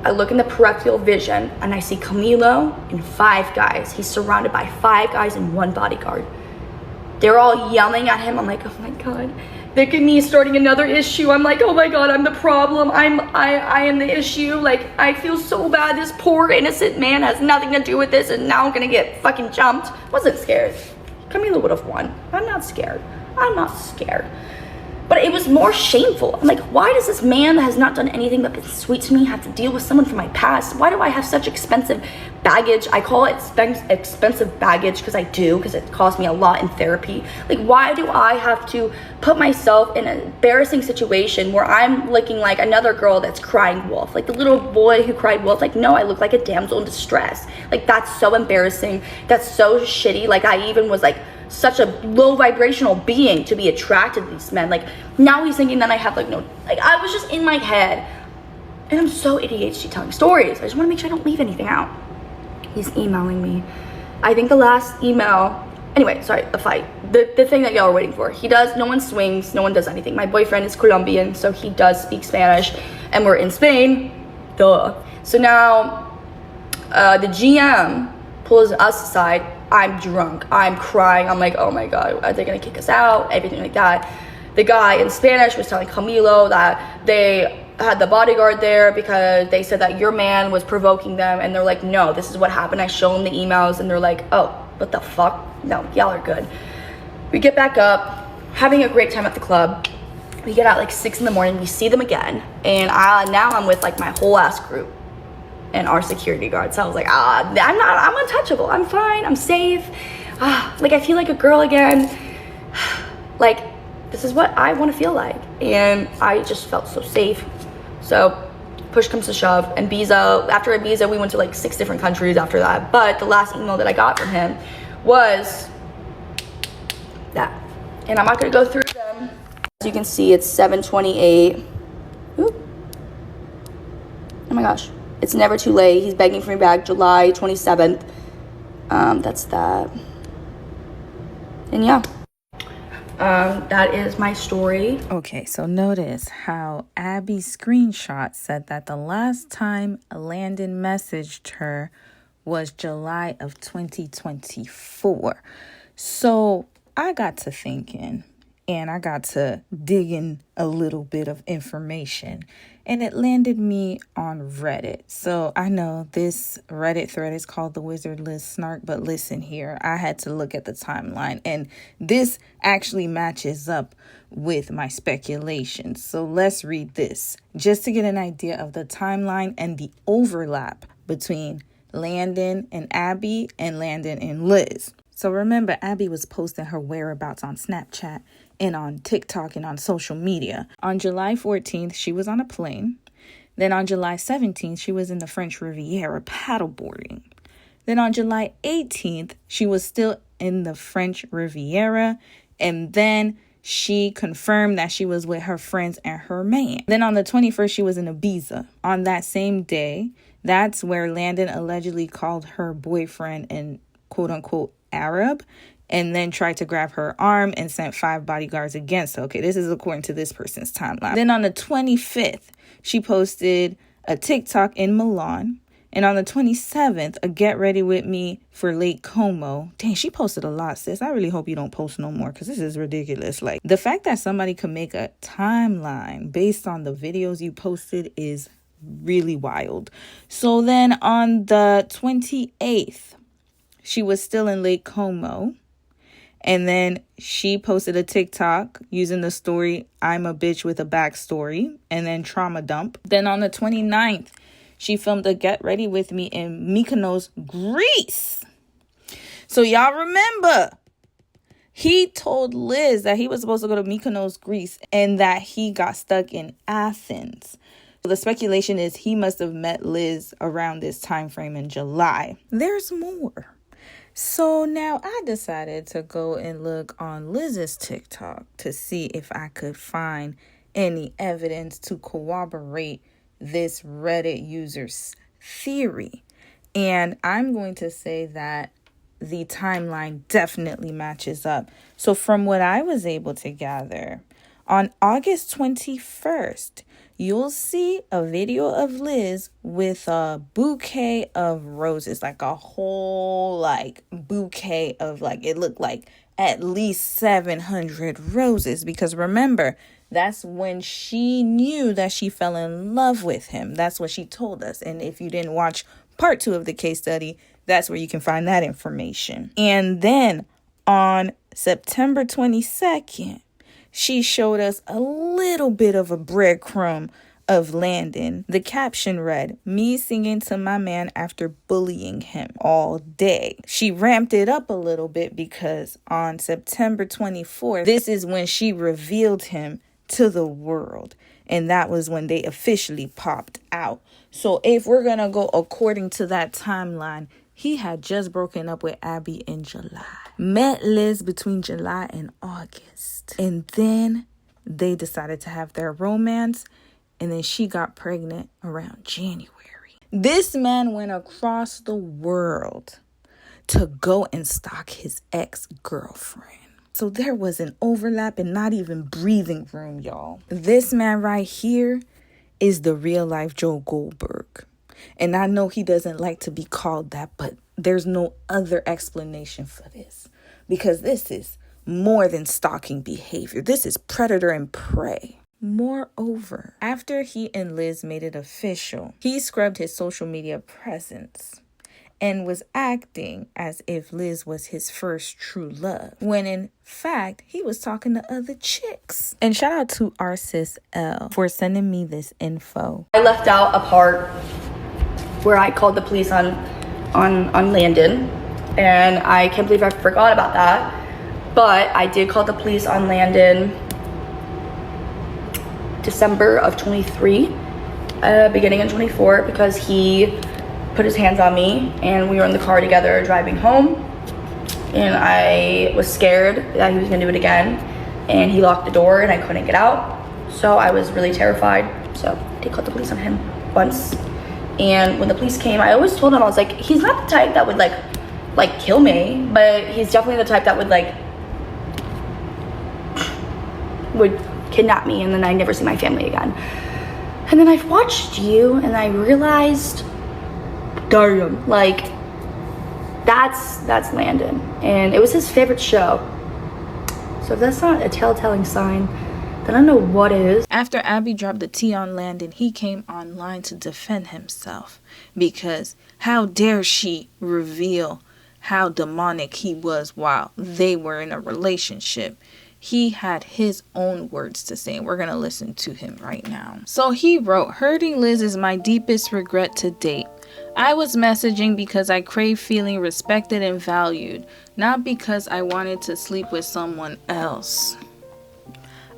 I look in the peripheral vision and I see Camilo and 5 guys. He's surrounded by 5 guys and 1 bodyguard. They're all yelling at him. I'm like, oh my God. Look at me starting another issue. I'm like, oh my God, I'm the problem. I am the issue. Like, I feel so bad. This poor innocent man has nothing to do with this, and now I'm gonna get fucking jumped. Wasn't scared. Camilo would have won. I'm not scared. I'm not scared. But it was more shameful. I'm like, why does this man that has not done anything but been sweet to me have to deal with someone from my past? Why do I have such expensive baggage? I call it expensive baggage because I do, because it cost me a lot in therapy. Like, why do I have to put myself in an embarrassing situation where I'm looking like another girl that's crying wolf? Like the little boy who cried wolf. Like, no, I look like a damsel in distress. Like, that's so embarrassing. That's so shitty. Like, I even was like, such a low vibrational being to be attracted to these men. Like, now he's thinking that I have like no, like, I was just in my head, and I'm so ADHD telling stories. I just want to make sure I don't leave anything out. He's emailing me. I think the last email, anyway, sorry, the fight, the thing that y'all are waiting for. He does, no one swings, no one does anything. My boyfriend is Colombian, so he does speak Spanish, and we're in Spain, duh. So now the GM pulls us aside. I'm drunk, I'm crying, I'm like, oh my God, are they gonna kick us out, everything like that. The guy in Spanish was telling Camilo that they had the bodyguard there because they said that your man was provoking them, and they're like, no, this is what happened. I show them the emails, and they're like, oh, what the fuck, no, y'all are good. We get back up, having a great time at the club. We get out like 6 in the morning, we see them again, and now I'm with like my whole ass group and our security guard. So I was like, I'm untouchable. I'm fine. I'm safe. Like, I feel like a girl again. Like, this is what I want to feel like. And I just felt so safe. So push comes to shove. And after Ibiza, we went to like 6 different countries after that. But the last email that I got from him was that. And I'm not going to go through them. As you can see, it's 7:28. Ooh. Oh my gosh. It's never too late. He's begging for me back July 27th. That's that. And yeah. That is my story. Okay, so notice how Abby's screenshot said that the last time Landon messaged her was July of 2024. So I got to thinking, and I got to digging a little bit of information, and it landed me on Reddit. So I know this Reddit thread is called The Wizard Liz Snark, but listen here, I had to look at the timeline, and this actually matches up with my speculations. So let's read this just to get an idea of the timeline and the overlap between Landon and Abby and Landon and Liz. So remember, Abby was posting her whereabouts on Snapchat and on TikTok and on social media. On July 14th, she was on a plane. Then on July 17th, she was in the French Riviera paddleboarding. Then on July 18th, she was still in the French Riviera. And then she confirmed that she was with her friends and her man. Then on the 21st, she was in Ibiza. On that same day, that's where Landon allegedly called her boyfriend an quote unquote Arab, and then tried to grab her arm and sent 5 bodyguards against her. Okay, this is according to this person's timeline. Then on the 25th, she posted a TikTok in Milan. And on the 27th, a get ready with me for Lake Como. Dang, she posted a lot, sis. I really hope you don't post no more because this is ridiculous. Like, the fact that somebody could make a timeline based on the videos you posted is really wild. So then on the 28th, she was still in Lake Como. And then she posted a TikTok using the story, I'm a bitch with a backstory, and then trauma dump. Then on the 29th, she filmed a Get Ready With Me in Mykonos, Greece. So y'all remember, he told Liz that he was supposed to go to Mykonos, Greece, and that he got stuck in Athens. So the speculation is he must have met Liz around this time frame in July. There's more. So now I decided to go and look on Liz's TikTok to see if I could find any evidence to corroborate this Reddit user's theory. And I'm going to say that the timeline definitely matches up. So from what I was able to gather, on August 21st, you'll see a video of Liz with a bouquet of roses, like a whole bouquet of it looked like at least 700 roses. Because remember, that's when she knew that she fell in love with him. That's what she told us. And if you didn't watch part 2 of the case study, that's where you can find that information. And then on September 22nd, she showed us a little bit of a breadcrumb of Landon. The caption read, "Me singing to my man after bullying him all day." She ramped it up a little bit because on September 24th, this is when she revealed him to the world. And that was when they officially popped out. So if we're going to go according to that timeline, he had just broken up with Abby in July. Met Liz between July and August. And then they decided to have their romance. And then she got pregnant around January. This man went across the world to go and stalk his ex-girlfriend. So there was an overlap and not even breathing room, y'all. This man right here is the real life Joe Goldberg. And I know he doesn't like to be called that, but there's no other explanation for this. Because this is more than stalking behavior. This is predator and prey. Moreover, after he and Liz made it official, he scrubbed his social media presence and was acting as if Liz was his first true love, when in fact, he was talking to other chicks. And shout out to our sis L for sending me this info. I left out a part where I called the police on Landon, and I can't believe I forgot about that. But I did call the police on Landon December of 23, beginning in 24, because he put his hands on me and we were in the car together driving home, and I was scared that he was gonna do it again, and he locked the door and I couldn't get out, so I was really terrified. So I did call the police on him once, and when the police came, I always told him, I was like, he's not the type that would like kill me, but he's definitely the type that would kidnap me and then I never see my family again. And then I've watched you and I realized, damn, that's Landon, and it was his favorite show. So if that's not a telltale sign, then I don't know what is. After Abby dropped the tea on Landon, he came online to defend himself, because how dare she reveal how demonic he was while they were in a relationship. He had his own words to say, and we're going to listen to him right now. So he wrote, "Hurting Liz is my deepest regret to date. I was messaging because I crave feeling respected and valued, not because I wanted to sleep with someone else.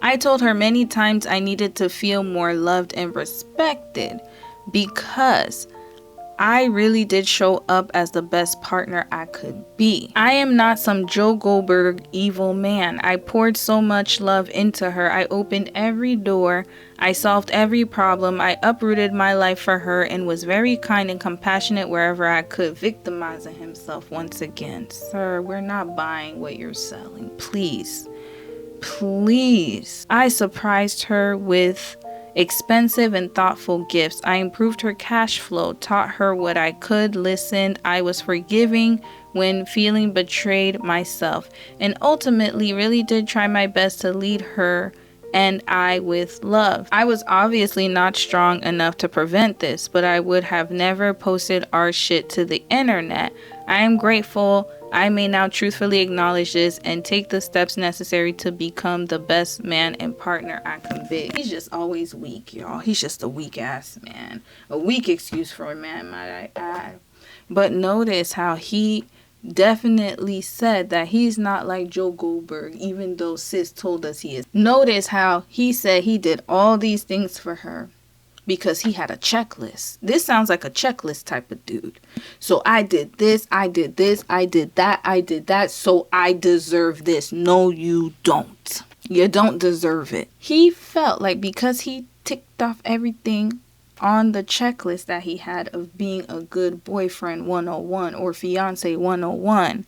I told her many times I needed to feel more loved and respected, because I really did show up as the best partner I could be. I am not some Joe Goldberg evil man. I poured so much love into her. I opened every door. I solved every problem. I uprooted my life for her and was very kind and compassionate wherever I could," victimizing himself once again. Sir, we're not buying what you're selling. Please. Please. "I surprised her with expensive and thoughtful gifts. I improved her cash flow, taught her what I could, listened. I was forgiving when feeling betrayed myself, and ultimately really did try my best to lead her and I with love. I was obviously not strong enough to prevent this, but I would have never posted our shit to the internet. I am grateful I may now truthfully acknowledge this and take the steps necessary to become the best man and partner I can be. He's just always weak, y'all. He's just a weak ass man. A weak excuse for a man, might I add. But notice how he definitely said that he's not like Joe Goldberg, even though sis told us he is. Notice how he said he did all these things for her because he had a checklist. This sounds like a checklist type of dude. So I did this, I did this, I did that, so I deserve this. No, you don't. You don't deserve it. He felt like because he ticked off everything on the checklist that he had of being a good boyfriend 101 or fiance 101,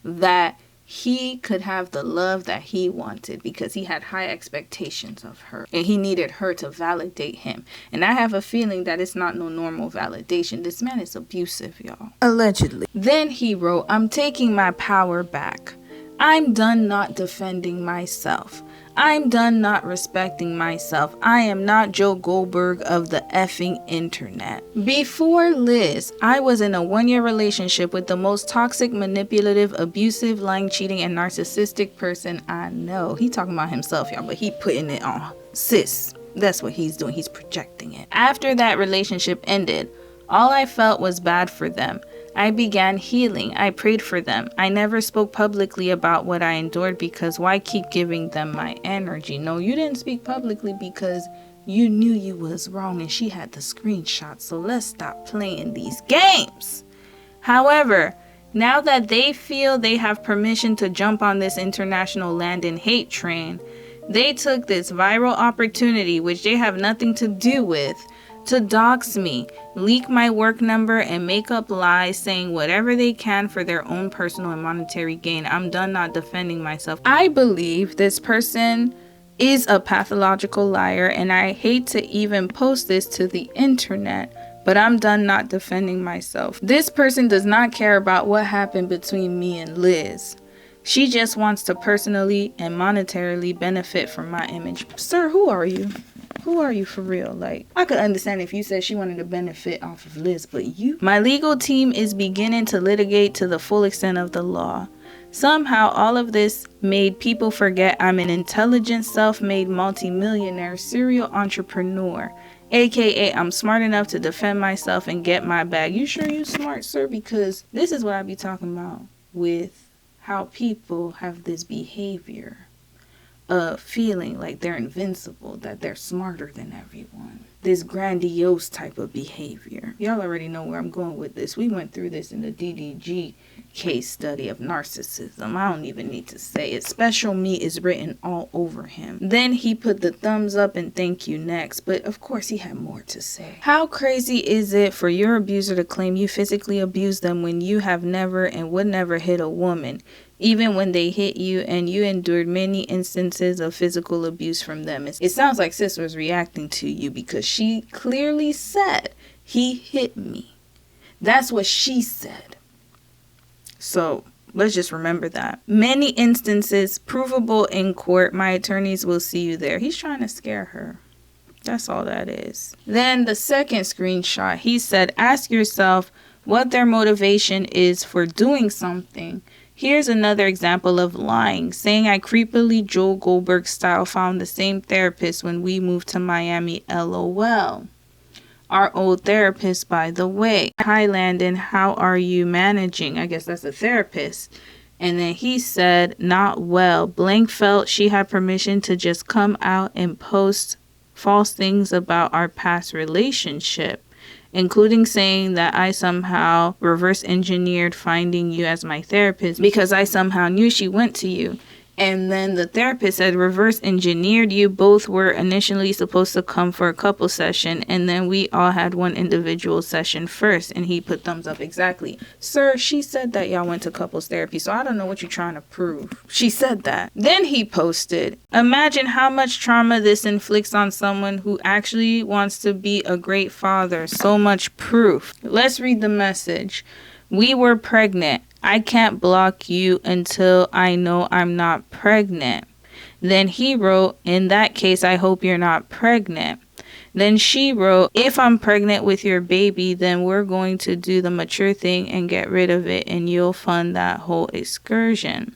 that he could have the love that he wanted because he had high expectations of her and he needed her to validate him. And I have a feeling that it's not no normal validation. This man is abusive, y'all. Allegedly. Then he wrote, I'm taking my power back. I'm done not defending myself. I'm done not respecting myself. I am not Joe Goldberg of the effing internet. Before Liz, I was in a 1-year relationship with the most toxic, manipulative, abusive, lying, cheating, and narcissistic person I know. He talking about himself, y'all, but he putting it on sis. That's what he's doing. He's projecting it. After that relationship ended, all I felt was bad for them. I began healing. I prayed for them. I never spoke publicly about what I endured because why keep giving them my energy? No, you didn't speak publicly because you knew you was wrong and she had the screenshot. So let's stop playing these games. However, now that they feel they have permission to jump on this international Landon hate train, they took this viral opportunity, which they have nothing to do with, to dox me, leak my work number, and make up lies saying whatever they can for their own personal and monetary gain. I'm done not defending myself. I believe this person is a pathological liar, and I hate to even post this to the internet, but I'm done not defending myself. This person does not care about what happened between me and Liz. She just wants to personally and monetarily benefit from my image. Sir, who are you? Who are you for real? Like, I could understand if you said she wanted to benefit off of Liz, but you? My legal team is beginning to litigate to the full extent of the law. Somehow, all of this made people forget I'm an intelligent, self-made, multi-millionaire serial entrepreneur. AKA, I'm smart enough to defend myself and get my bag. You sure you smart, sir? Because this is what I be talking about with how people have this behavior of feeling like they're invincible, that they're smarter than everyone. This grandiose type of behavior. Y'all already know where I'm going with this. We went through this in the DDG case study of narcissism. I don't even need to say it. Special Me is written all over him. Then he put the thumbs up and thank you next. But of course he had more to say. How crazy is it for your abuser to claim you physically abused them when you have never and would never hit a woman? Even when they hit you and you endured many instances of physical abuse from them. It sounds like sis was reacting to you because she clearly said, he hit me. That's what she said. So let's just remember that. Many instances provable in court. My attorneys will see you there. He's trying to scare her. That's all that is. Then the second screenshot, he said, ask yourself what their motivation is for doing something. Here's another example of lying, saying I creepily Joel Goldberg style found the same therapist when we moved to Miami, LOL. Our old therapist, by the way. Hi Landon, how are you managing? I guess that's a therapist. And then he said, not well. Blank felt she had permission to just come out and post false things about our past relationship, including saying that I somehow reverse engineered finding you as my therapist because I somehow knew she went to you. And then the therapist said reverse engineered you. Both were initially supposed to come for a couple session, and then we all had one individual session first. And he put thumbs up. Exactly. Sir, she said that y'all went to couples therapy, so I don't know what you're trying to prove. She said that. Then he posted, imagine how much trauma this inflicts on someone who actually wants to be a great father. So much proof. Let's read the message. We were pregnant. I can't block you until I know I'm not pregnant. Then he wrote, in that case, I hope you're not pregnant. Then she wrote, if I'm pregnant with your baby, then we're going to do the mature thing and get rid of it, and you'll fund that whole excursion.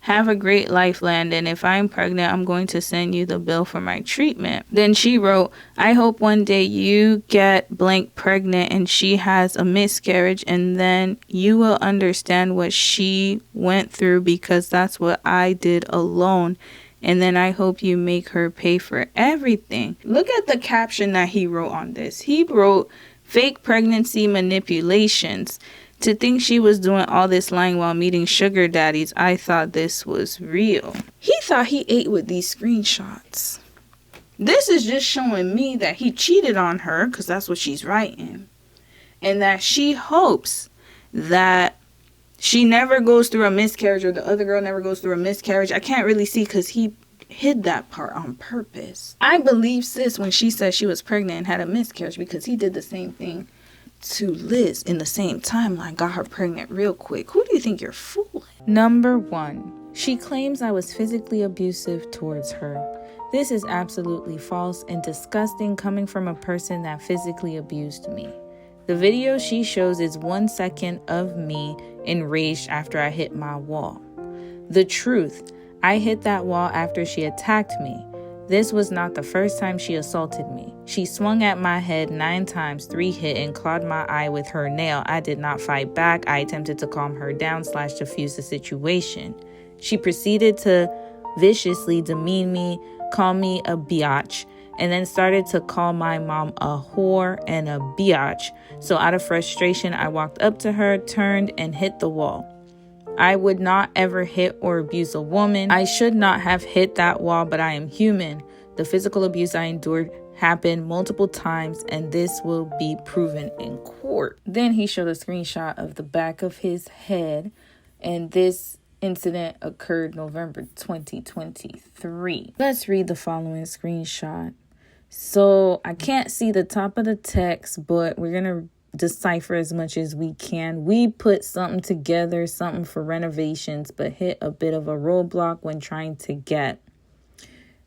Have a great life, Landon. If I'm pregnant, I'm going to send you the bill for my treatment. Then she wrote, I hope one day you get blank pregnant and she has a miscarriage, and then you will understand what she went through, because that's what I did alone. And then I hope you make her pay for everything. Look at the caption that he wrote on this. He wrote, fake pregnancy manipulations. To think she was doing all this lying while meeting sugar daddies, I thought this was real. He thought he ate with these screenshots. This is just showing me that he cheated on her, because that's what she's writing. And that she hopes that she never goes through a miscarriage, or the other girl never goes through a miscarriage. I can't really see because he hid that part on purpose. I believe sis when she said she was pregnant and had a miscarriage, because he did the same thing to Liz in the same timeline, got her pregnant real quick. Who do you think you're fooling? Number 1. She claims I was physically abusive towards her. This is absolutely false and disgusting coming from a person that physically abused me. The video she shows is 1 second of me enraged after I hit my wall. The truth, I hit that wall after she attacked me. This was not the first time she assaulted me. She swung at my head 9 times, 3 hit, and clawed my eye with her nail. I did not fight back. I attempted to calm her down / diffuse the situation. She proceeded to viciously demean me, call me a biatch, and then started to call my mom a whore and a biatch. So out of frustration, I walked up to her, turned, and hit the wall. I would not ever hit or abuse a woman. I should not have hit that wall, but I am human. The physical abuse I endured happened multiple times, and this will be proven in court. Then he showed a screenshot of the back of his head, and this incident occurred November 2023. Let's read the following screenshot. So I can't see the top of the text, but we're going to decipher as much as we can. We put something together, something for renovations, but hit a bit of a roadblock when trying to get.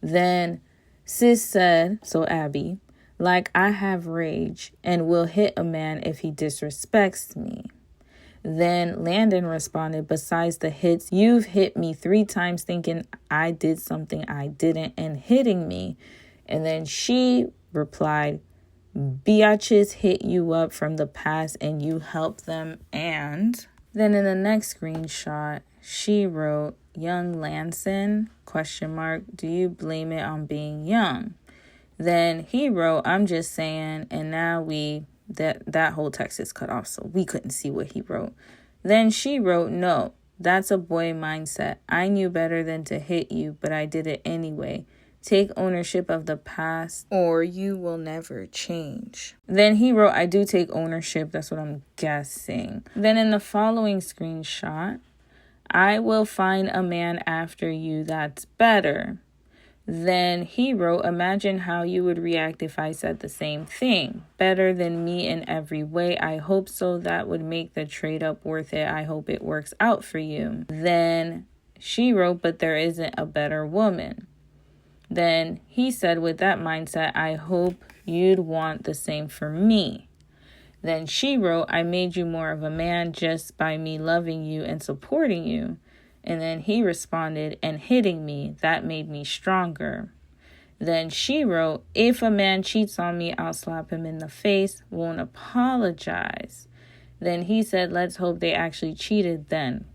Then sis said, so Abby, like I have rage and will hit a man if he disrespects me. Then Landon responded, besides the hits, you've hit me 3 times thinking I did something I didn't and hitting me. And then she replied, biatches hit you up from the past and you help them. And then in the next screenshot, she wrote, young Lanson, ? Do you blame it on being young? Then he wrote, I'm just saying, and now that whole text is cut off, so we couldn't see what he wrote. Then she wrote, no, that's a boy mindset. I knew better than to hit you, but I did it anyway. Take ownership of the past or you will never change. Then he wrote, I do take ownership. That's what I'm guessing. Then in the following screenshot, I will find a man after you that's better. Then he wrote, imagine how you would react if I said the same thing. Better than me in every way. I hope so. That would make the trade up worth it. I hope it works out for you. Then she wrote, but there isn't a better woman. Then he said, with that mindset, I hope you'd want the same for me. Then she wrote, I made you more of a man just by me loving you and supporting you. And then he responded, and hitting me, that made me stronger. Then she wrote, if a man cheats on me, I'll slap him in the face, won't apologize. Then he said, let's hope they actually cheated then, !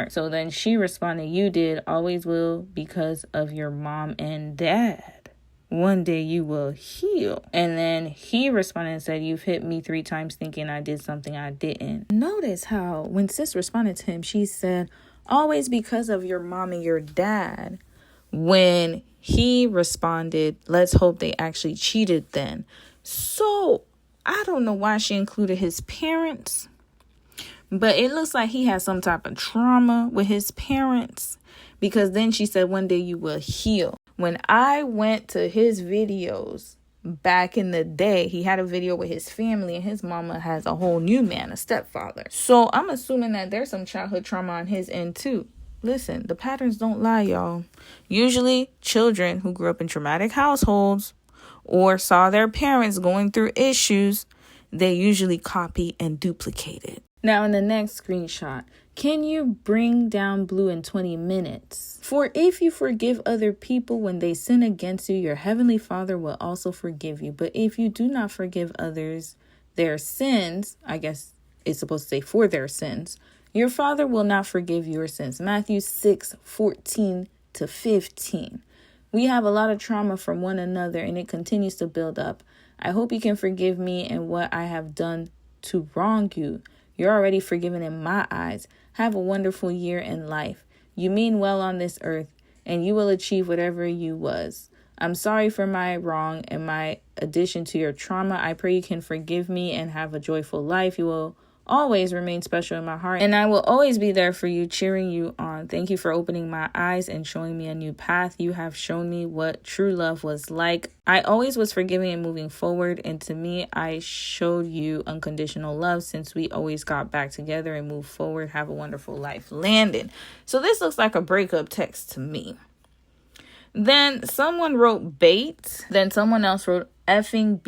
So then she responded, you did, always will, because of your mom and dad. One day you will heal. And then he responded and said, you've hit me 3 times thinking I did something I didn't. Notice how when sis responded to him, she said, always because of your mom and your dad. When he responded, let's hope they actually cheated then. So I don't know why she included his parents. But it looks like he has some type of trauma with his parents, because then she said, one day you will heal. When I went to his videos back in the day, he had a video with his family, and his mama has a whole new man, a stepfather. So I'm assuming that there's some childhood trauma on his end too. Listen, the patterns don't lie, y'all. Usually children who grew up in traumatic households or saw their parents going through issues, they usually copy and duplicate it. Now in the next screenshot, can you bring down blue in 20 minutes? For if you forgive other people when they sin against you, your heavenly Father will also forgive you. But if you do not forgive others their sins, I guess it's supposed to say for their sins, your Father will not forgive your sins. Matthew 6:14-15. We have a lot of trauma from one another and it continues to build up. I hope you can forgive me and what I have done to wrong you. You're already forgiven in my eyes. Have a wonderful year in life. You mean well on this earth, and you will achieve whatever you was. I'm sorry for my wrong and my addition to your trauma. I pray you can forgive me and have a joyful life. You will always remain special in my heart, and I will always be there for you, cheering you on. Thank you for opening my eyes and showing me a new path. You have shown me what true love was like. I always was forgiving and moving forward, and to me, I showed you unconditional love since we always got back together and moved forward. Have a wonderful life, Landon. So this looks like a breakup text to me. Then someone wrote bait. Then someone else wrote effing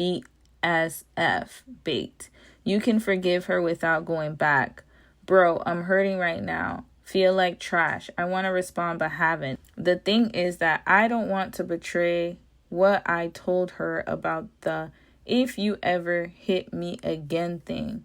BSF, bait. You can forgive her without going back. Bro, I'm hurting right now. Feel like trash. I want to respond but haven't. The thing is that I don't want to betray what I told her about the if you ever hit me again thing.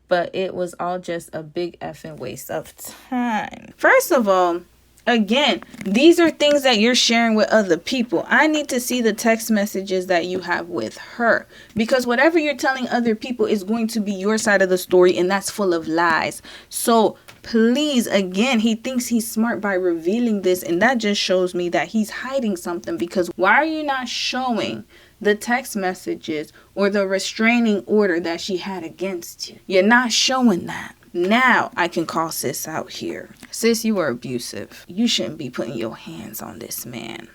But it was all just a big effing waste of time. First of all, again, these are things that you're sharing with other people. I need to see the text messages that you have with her, because whatever you're telling other people is going to be your side of the story, and that's full of lies. So please, again, he thinks he's smart by revealing this, and that just shows me that he's hiding something, because why are you not showing the text messages or the restraining order that she had against you? You're not showing that. Now I can call sis out here. Sis, you are abusive. You shouldn't be putting your hands on this man,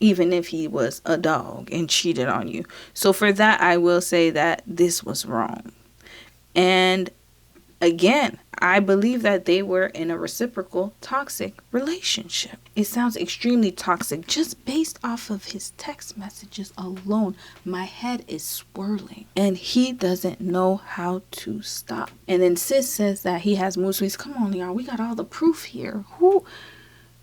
even if he was a dog and cheated on you. So for that, I will say that this was wrong. And again, I believe that they were in a reciprocal toxic relationship. It sounds extremely toxic just based off of his text messages alone. My head is swirling and he doesn't know how to stop. And then sis says that he has mood swings. Come on, y'all. We got all the proof here.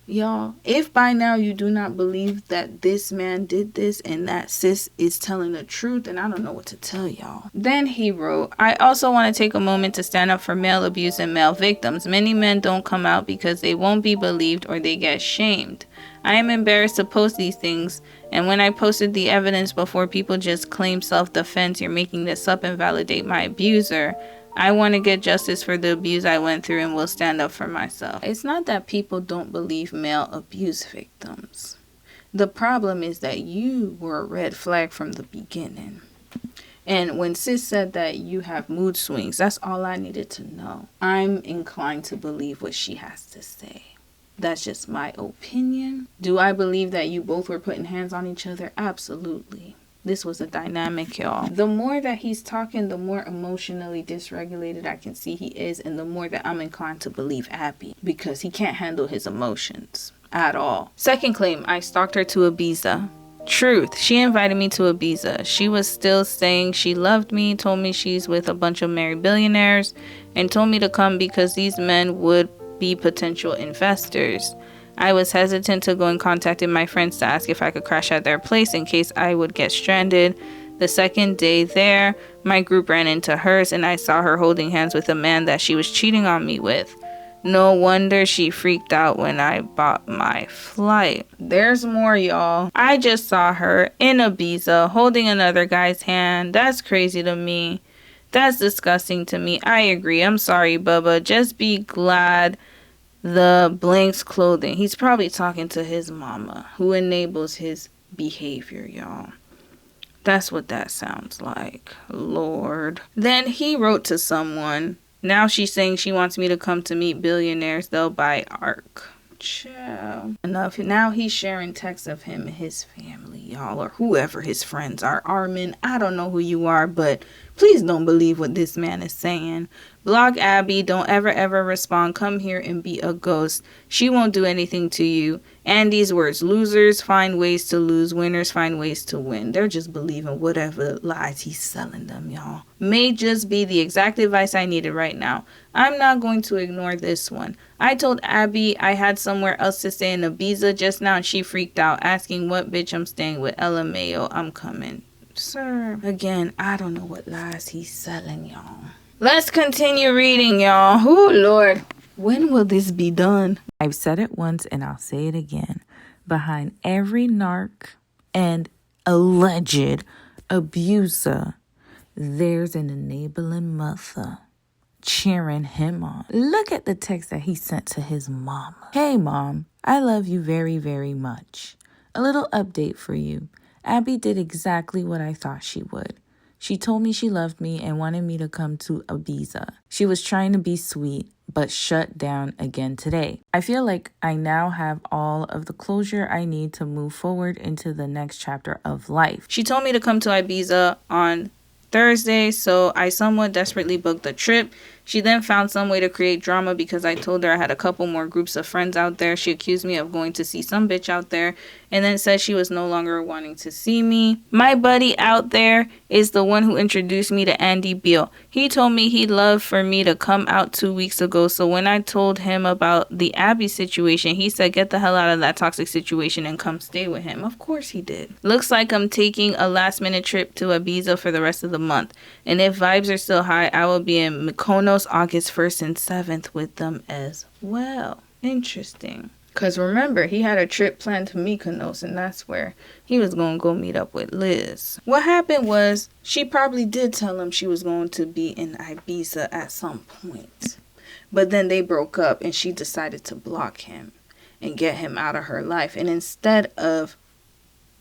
Y'all, if by now you do not believe that this man did this and that sis is telling the truth, then I don't know what to tell y'all. Then he wrote, I also want to take a moment to stand up for male abuse and male victims. Many men don't come out because they won't be believed or they get shamed. I am embarrassed to post these things, and when I posted the evidence before people just claim self-defense, you're making this up and validate my abuser. I want to get justice for the abuse I went through and will stand up for myself. It's not that people don't believe male abuse victims. The problem is that you were a red flag from the beginning. And when sis said that you have mood swings, that's all I needed to know. I'm inclined to believe what she has to say. That's just my opinion. Do I believe that you both were putting hands on each other? Absolutely. This was a dynamic, y'all. The more that he's talking, the more emotionally dysregulated I can see he is, and the more that I'm inclined to believe Abby, because he can't handle his emotions at all. Second claim, I stalked her to Ibiza. Truth, she invited me to Ibiza. She was still saying she loved me, told me she's with a bunch of married billionaires, and told me to come because these men would be potential investors. I was hesitant to go and contacted my friends to ask if I could crash at their place in case I would get stranded. The second day there, my group ran into hers and I saw her holding hands with a man that she was cheating on me with. No wonder she freaked out when I bought my flight. There's more, y'all. I just saw her in Ibiza holding another guy's hand. That's crazy to me. That's disgusting to me. I agree. I'm sorry, Bubba. Just be glad the blanks clothing. He's probably talking to his mama, who enables his behavior, y'all. That's what that sounds like. Lord. Then he wrote to someone. Now she's saying she wants me to come to meet billionaires. They'll buy ARK. Chill. Enough. Now he's sharing texts of him and his family, y'all, or whoever his friends are. Armin, I don't know who you are, but Please don't believe what this man is saying. Block Abby. Don't ever respond. Come here and be a ghost. She won't do anything to you. Andy's words. Losers find ways to lose. Winners find ways to win. They're just believing whatever lies he's selling them, y'all. May just be the exact advice I needed right now. I'm not going to ignore this one. I told Abby I had somewhere else to stay in Ibiza just now, and she freaked out, asking what bitch I'm staying with. LMAO, I'm coming. Sir, again, I don't know what lies he's selling, y'all. Let's continue reading, y'all. Oh, Lord. When will this be done? I've said it once and I'll say it again. Behind every narc and alleged abuser, there's an enabling mother cheering him on. Look at the text that he sent to his mama. Hey, Mom, I love you very, very much. A little update for you. Abby did exactly what I thought she would. She told me she loved me and wanted me to come to Ibiza. She was trying to be sweet, but shut down again today. I feel like I now have all of the closure I need to move forward into the next chapter of life. She told me to come to Ibiza on Thursday, so I somewhat desperately booked the trip. She then found some way to create drama because I told her I had a couple more groups of friends out there. She accused me of going to see some bitch out there and then said she was no longer wanting to see me. My buddy out there is the one who introduced me to Andy Beal. He told me he'd love for me to come out 2 weeks ago, so when I told him about the Abby situation, he said get the hell out of that toxic situation and come stay with him. Of course he did. Looks like I'm taking a last minute trip to Ibiza for the rest of the month, and if vibes are still high, I will be in Mykonos August 1st and 7th with them as well. Interesting. Because remember, he had a trip planned to Mykonos, and that's where he was going to go meet up with Liz. What happened was, she probably did tell him she was going to be in Ibiza at some point. But then they broke up, and she decided to block him and get him out of her life. And instead of,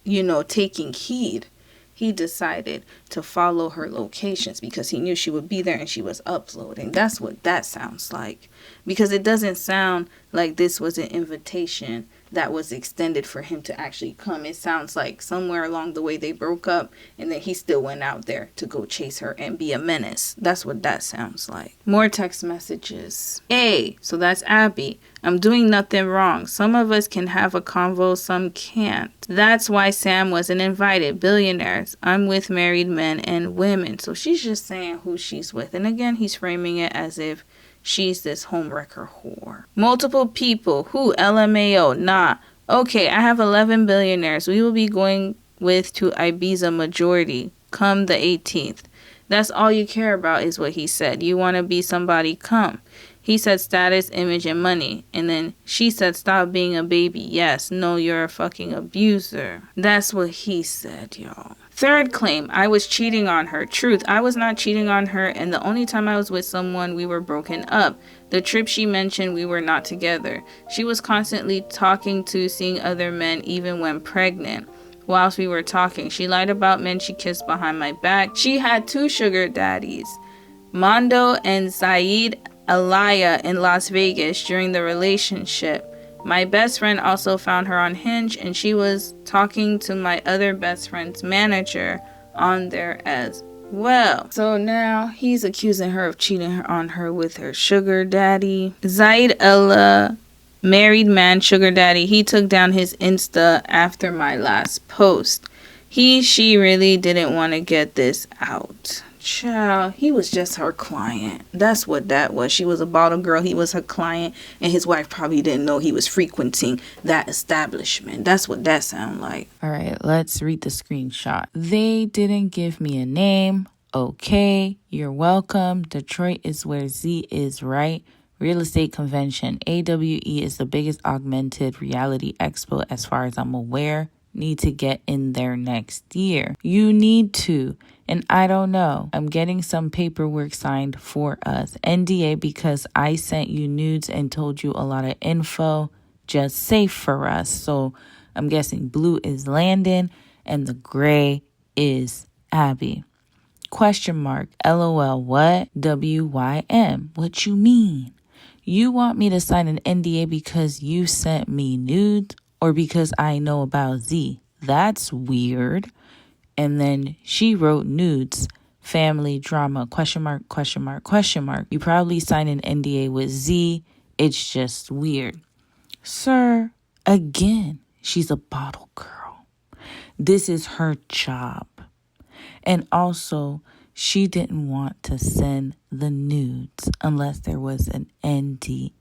taking heed, he decided to follow her locations because he knew she would be there and she was uploading. That's what that sounds like. Because it doesn't sound like this was an invitation that was extended for him to actually come. It sounds like somewhere along the way they broke up and then he still went out there to go chase her and be a menace. That's what that sounds like. More text messages. Hey, so that's Abby. I'm doing nothing wrong. Some of us can have a convo, some can't. That's why Sam wasn't invited. Billionaires. I'm with married men and women. So she's just saying who she's with. And again, he's framing it as if she's this homewrecker whore. Multiple people. Who? LMAO. Nah. Okay, I have 11 billionaires. We will be going with to Ibiza majority. Come the 18th. That's all you care about is what he said. You want to be somebody, come. He said status, image, and money. And then she said stop being a baby. Yes, no, you're a fucking abuser. That's what he said, y'all. Third claim, I was cheating on her. Truth, I was not cheating on her, and the only time I was with someone, we were broken up. The trip she mentioned, we were not together. She was constantly talking to, seeing other men, even when pregnant. Whilst we were talking, she lied about men she kissed behind my back. She had 2 sugar daddies, Mondo and Saeed Alaya, in Las Vegas during the relationship. My best friend also found her on Hinge, and she was talking to my other best friend's manager on there as well. So now he's accusing her of cheating on her with her sugar daddy. Zaid Allah, married man, sugar daddy, he took down his Insta after my last post. She really didn't want to get this out. Child, he was just her client. That's what that was. She was a bottle girl. He was her client. And his wife probably didn't know he was frequenting that establishment. That's what that sounded like. All right, let's read the screenshot. They didn't give me a name. Okay, you're welcome. Detroit is where Z is, right? Real Estate Convention. AWE is the biggest augmented reality expo as far as I'm aware. Need to get in there next year. You need to. And I don't know. I'm getting some paperwork signed for us. NDA because I sent you nudes and told you a lot of info. Just safe for us. So I'm guessing blue is Landon and the gray is Abby. Question mark. LOL. What? WYM. What you mean? You want me to sign an NDA because you sent me nudes or because I know about Z? That's weird. And then she wrote nudes. family drama, question mark, question mark, question mark. You probably signed an NDA with Z. It's just weird. Sir, again, she's a bottle girl. This is her job. And also, she didn't want to send the nudes unless there was an NDA.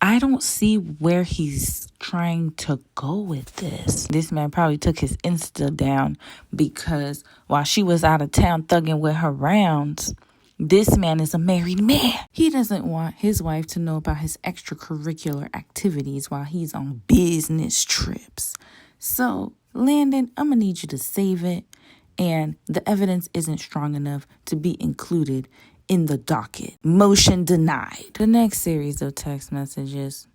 I don't see where he's trying to go with this. This man probably took his Insta down because while she was out of town thugging with her rounds, this man is a married man. He doesn't want his wife to know about his extracurricular activities while he's on business trips. So, Landon, I'm going to need you to save it. And the evidence isn't strong enough to be included in the docket. Motion denied. The next series of text messages.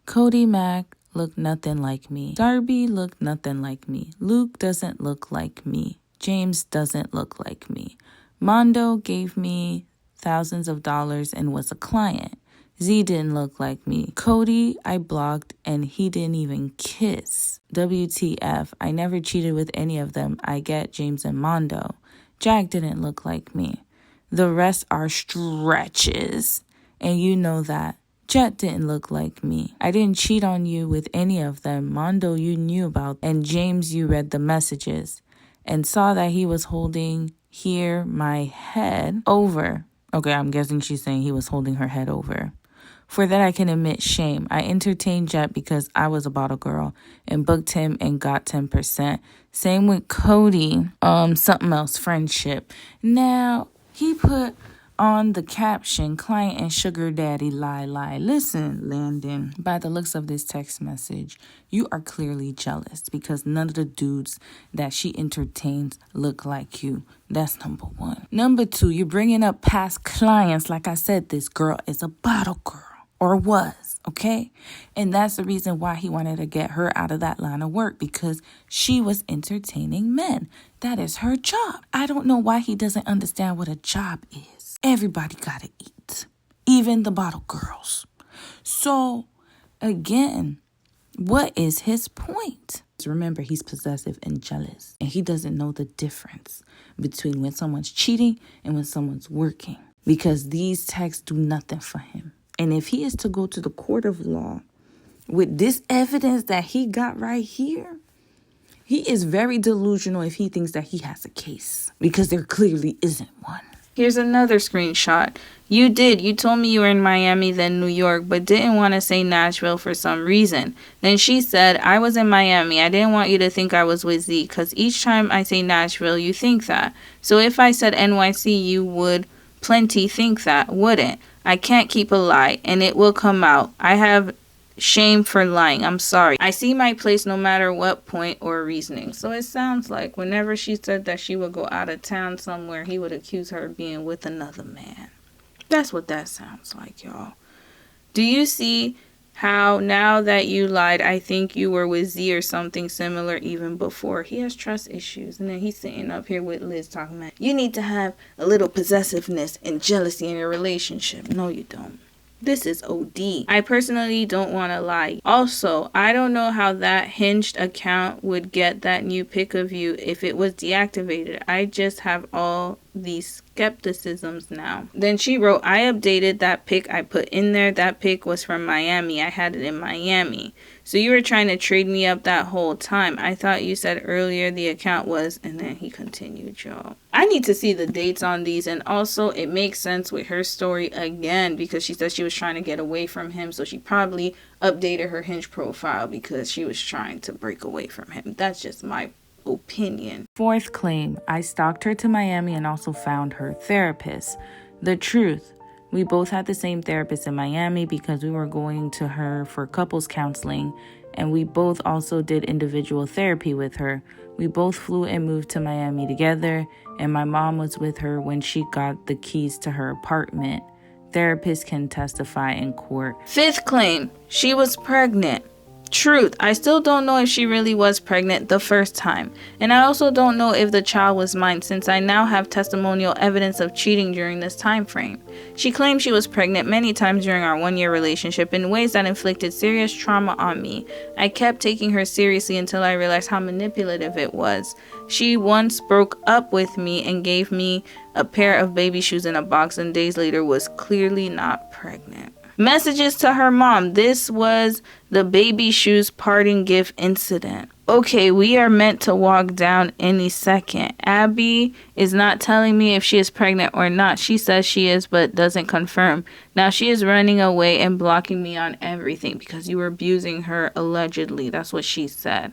Cody Mack looked nothing like me. Darby looked nothing like me. Luke doesn't look like me. James doesn't look like me. Mondo gave me thousands of dollars and was a client. Z didn't look like me. Cody, I blocked and he didn't even kiss. WTF, I never cheated with any of them. I get James and Mondo. Jack didn't look like me. The rest are stretches. And you know that. Jet didn't look like me. I didn't cheat on you with any of them. Mondo you knew about. And James you read the messages. And saw that he was holding here my head over. Okay, I'm guessing she's saying he was holding her head over. For that I can admit shame. I entertained Jet because I was a bottle girl and booked him and got 10%. Same with Cody. Something else, friendship. Now, he put on the caption, client and sugar daddy lie. Listen, Landon, by the looks of this text message, you are clearly jealous because none of the dudes that she entertains look like you. That's number one. Number two, you're bringing up past clients. Like I said, this girl is a bottle girl. Or was, okay? And that's the reason why he wanted to get her out of that line of work, because she was entertaining men. That is her job. I don't know why he doesn't understand what a job is. Everybody gotta eat, even the bottle girls. So, again, what is his point? Remember, he's possessive and jealous, and he doesn't know the difference between when someone's cheating and when someone's working, because these texts do nothing for him. And if he is to go to the court of law with this evidence that he got right here, he is very delusional if he thinks that he has a case, because there clearly isn't one. Here's another screenshot. You told me you were in Miami, then New York, but didn't want to say Nashville for some reason. Then she said, I was in Miami. I didn't want you to think I was with Z, because each time I say Nashville, you think that. So if I said NYC, you would plenty think that, wouldn't? I can't keep a lie, and it will come out. I have shame for lying. I'm sorry. I see my place no matter what point or reasoning. So it sounds like whenever she said that she would go out of town somewhere, he would accuse her of being with another man. That's what that sounds like, y'all. Do you see how now that you lied, I think you were with Z or something similar even before? He has trust issues. And then he's sitting up here with Liz talking about, you need to have a little possessiveness and jealousy in your relationship. No, you don't. This is OD. I personally don't want to lie. Also, I don't know how that hinged account would get that new pic of you if it was deactivated. I just have all these skepticisms now. Then she wrote, I updated that pic I put in there. That pic was from Miami. I had it in Miami. So you were trying to trade me up that whole time. I thought you said earlier the account was, and then he continued, y'all. I need to see the dates on these, and also it makes sense with her story again, because she said she was trying to get away from him, so she probably updated her Hinge profile because she was trying to break away from him. That's just my opinion. Fourth claim, I stalked her to Miami and also found her therapist. The truth, we both had the same therapist in Miami because we were going to her for couples counseling, and we both also did individual therapy with her. We both flew and moved to Miami together, and my mom was with her when she got the keys to her apartment. Therapists can testify in court. Fifth claim, she was pregnant. Truth, I still don't know if she really was pregnant the first time, and I also don't know if the child was mine since I now have testimonial evidence of cheating during this time frame. She claimed she was pregnant many times during our 1-year relationship in ways that inflicted serious trauma on me. I kept taking her seriously until I realized how manipulative it was. She once broke up with me and gave me a pair of baby shoes in a box, and days later was clearly not pregnant. Messages to her mom. This was the baby shoes parting gift incident. Okay, we are meant to walk down any second. Abby is not telling me if she is pregnant or not. She says she is, but doesn't confirm. Now she is running away and blocking me on everything because you were abusing her allegedly. That's what she said.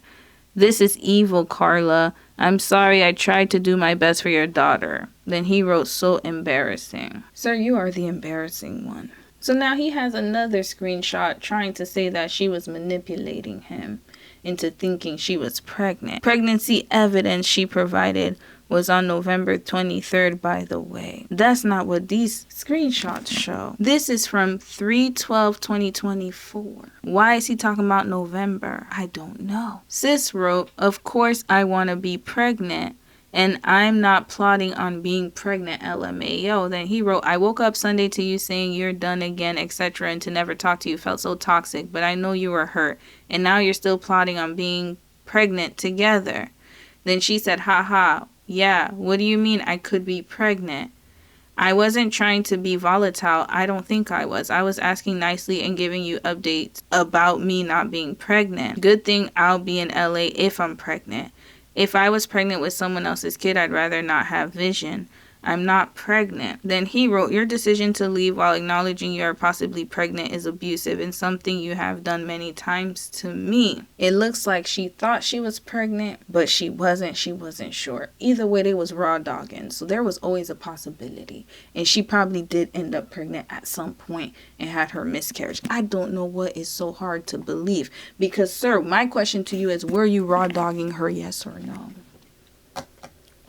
This is evil, Carla. I'm sorry, I tried to do my best for your daughter. Then he wrote, so embarrassing. Sir, you are the embarrassing one. So now he has another screenshot trying to say that she was manipulating him into thinking she was pregnant. Pregnancy evidence she provided was on November 23rd, by the way. That's not what these screenshots show. This is from 3/12/2024. Why is he talking about November? I don't know. Sis wrote, of course I want to be pregnant. And I'm not plotting on being pregnant, LMAO. Then he wrote, I woke up Sunday to you saying you're done again, etc. and to never talk to you. Felt so toxic, but I know you were hurt. And now you're still plotting on being pregnant together. Then she said, haha, yeah, what do you mean I could be pregnant? I wasn't trying to be volatile. I don't think I was. I was asking nicely and giving you updates about me not being pregnant. Good thing I'll be in LA if I'm pregnant. If I was pregnant with someone else's kid, I'd rather not have vision. I'm not pregnant. Then he wrote, your decision to leave while acknowledging you are possibly pregnant is abusive and something you have done many times to me. It looks like she thought she was pregnant, but she wasn't. She wasn't sure. Either way, they was raw dogging. So there was always a possibility. And she probably did end up pregnant at some point and had her miscarriage. I don't know what is so hard to believe. Because, sir, my question to you is, were you raw dogging her, yes or no?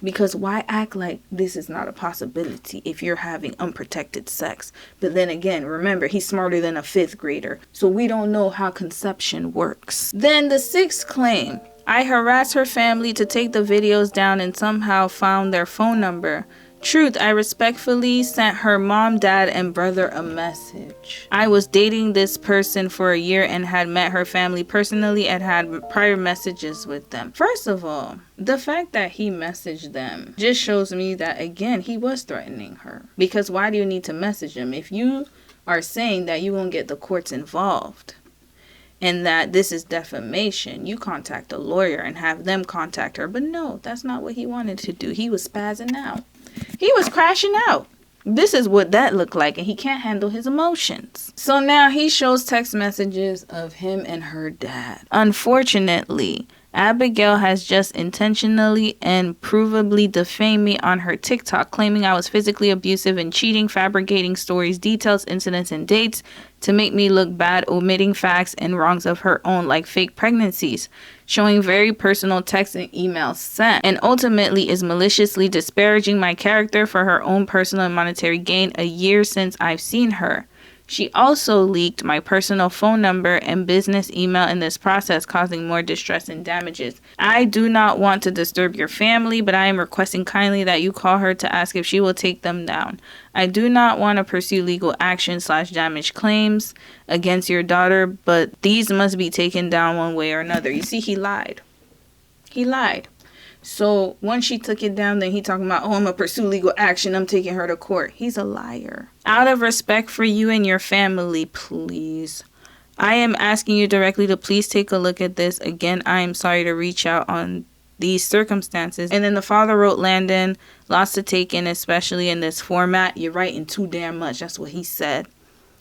Because why act like this is not a possibility if you're having unprotected sex? But then again, remember, he's smarter than a 5th grader. So we don't know how conception works. Then the 6th claim. I harassed her family to take the videos down and somehow found their phone number. Truth, I respectfully sent her mom, dad, and brother a message. I was dating this person for a year and had met her family personally and had prior messages with them. First of all, the fact that he messaged them just shows me that, again, he was threatening her. Because why do you need to message them? If you are saying that you won't get the courts involved and that this is defamation, you contact a lawyer and have them contact her. But no, that's not what he wanted to do. He was spazzing out. He was crashing out. This is what that looked like, and he can't handle his emotions. So now he shows text messages of him and her dad. Unfortunately, Abigail has just intentionally and provably defamed me on her TikTok, claiming I was physically abusive and cheating, fabricating stories, details, incidents, and dates to make me look bad, omitting facts and wrongs of her own, like fake pregnancies, showing very personal texts and emails sent, and ultimately is maliciously disparaging my character for her own personal and monetary gain a year since I've seen her. She also leaked my personal phone number and business email in this process, causing more distress and damages. I do not want to disturb your family, but I am requesting kindly that you call her to ask if she will take them down. I do not want to pursue legal action / damage claims against your daughter, but these must be taken down one way or another. You see, he lied. He lied. So once she took it down, then he talking about, oh, I'm going to pursue legal action. I'm taking her to court. He's a liar. Out of respect for you and your family, please. I am asking you directly to please take a look at this. Again, I am sorry to reach out on these circumstances. And then the father wrote, Landon, lots to take in, especially in this format. You're writing too damn much. That's what he said.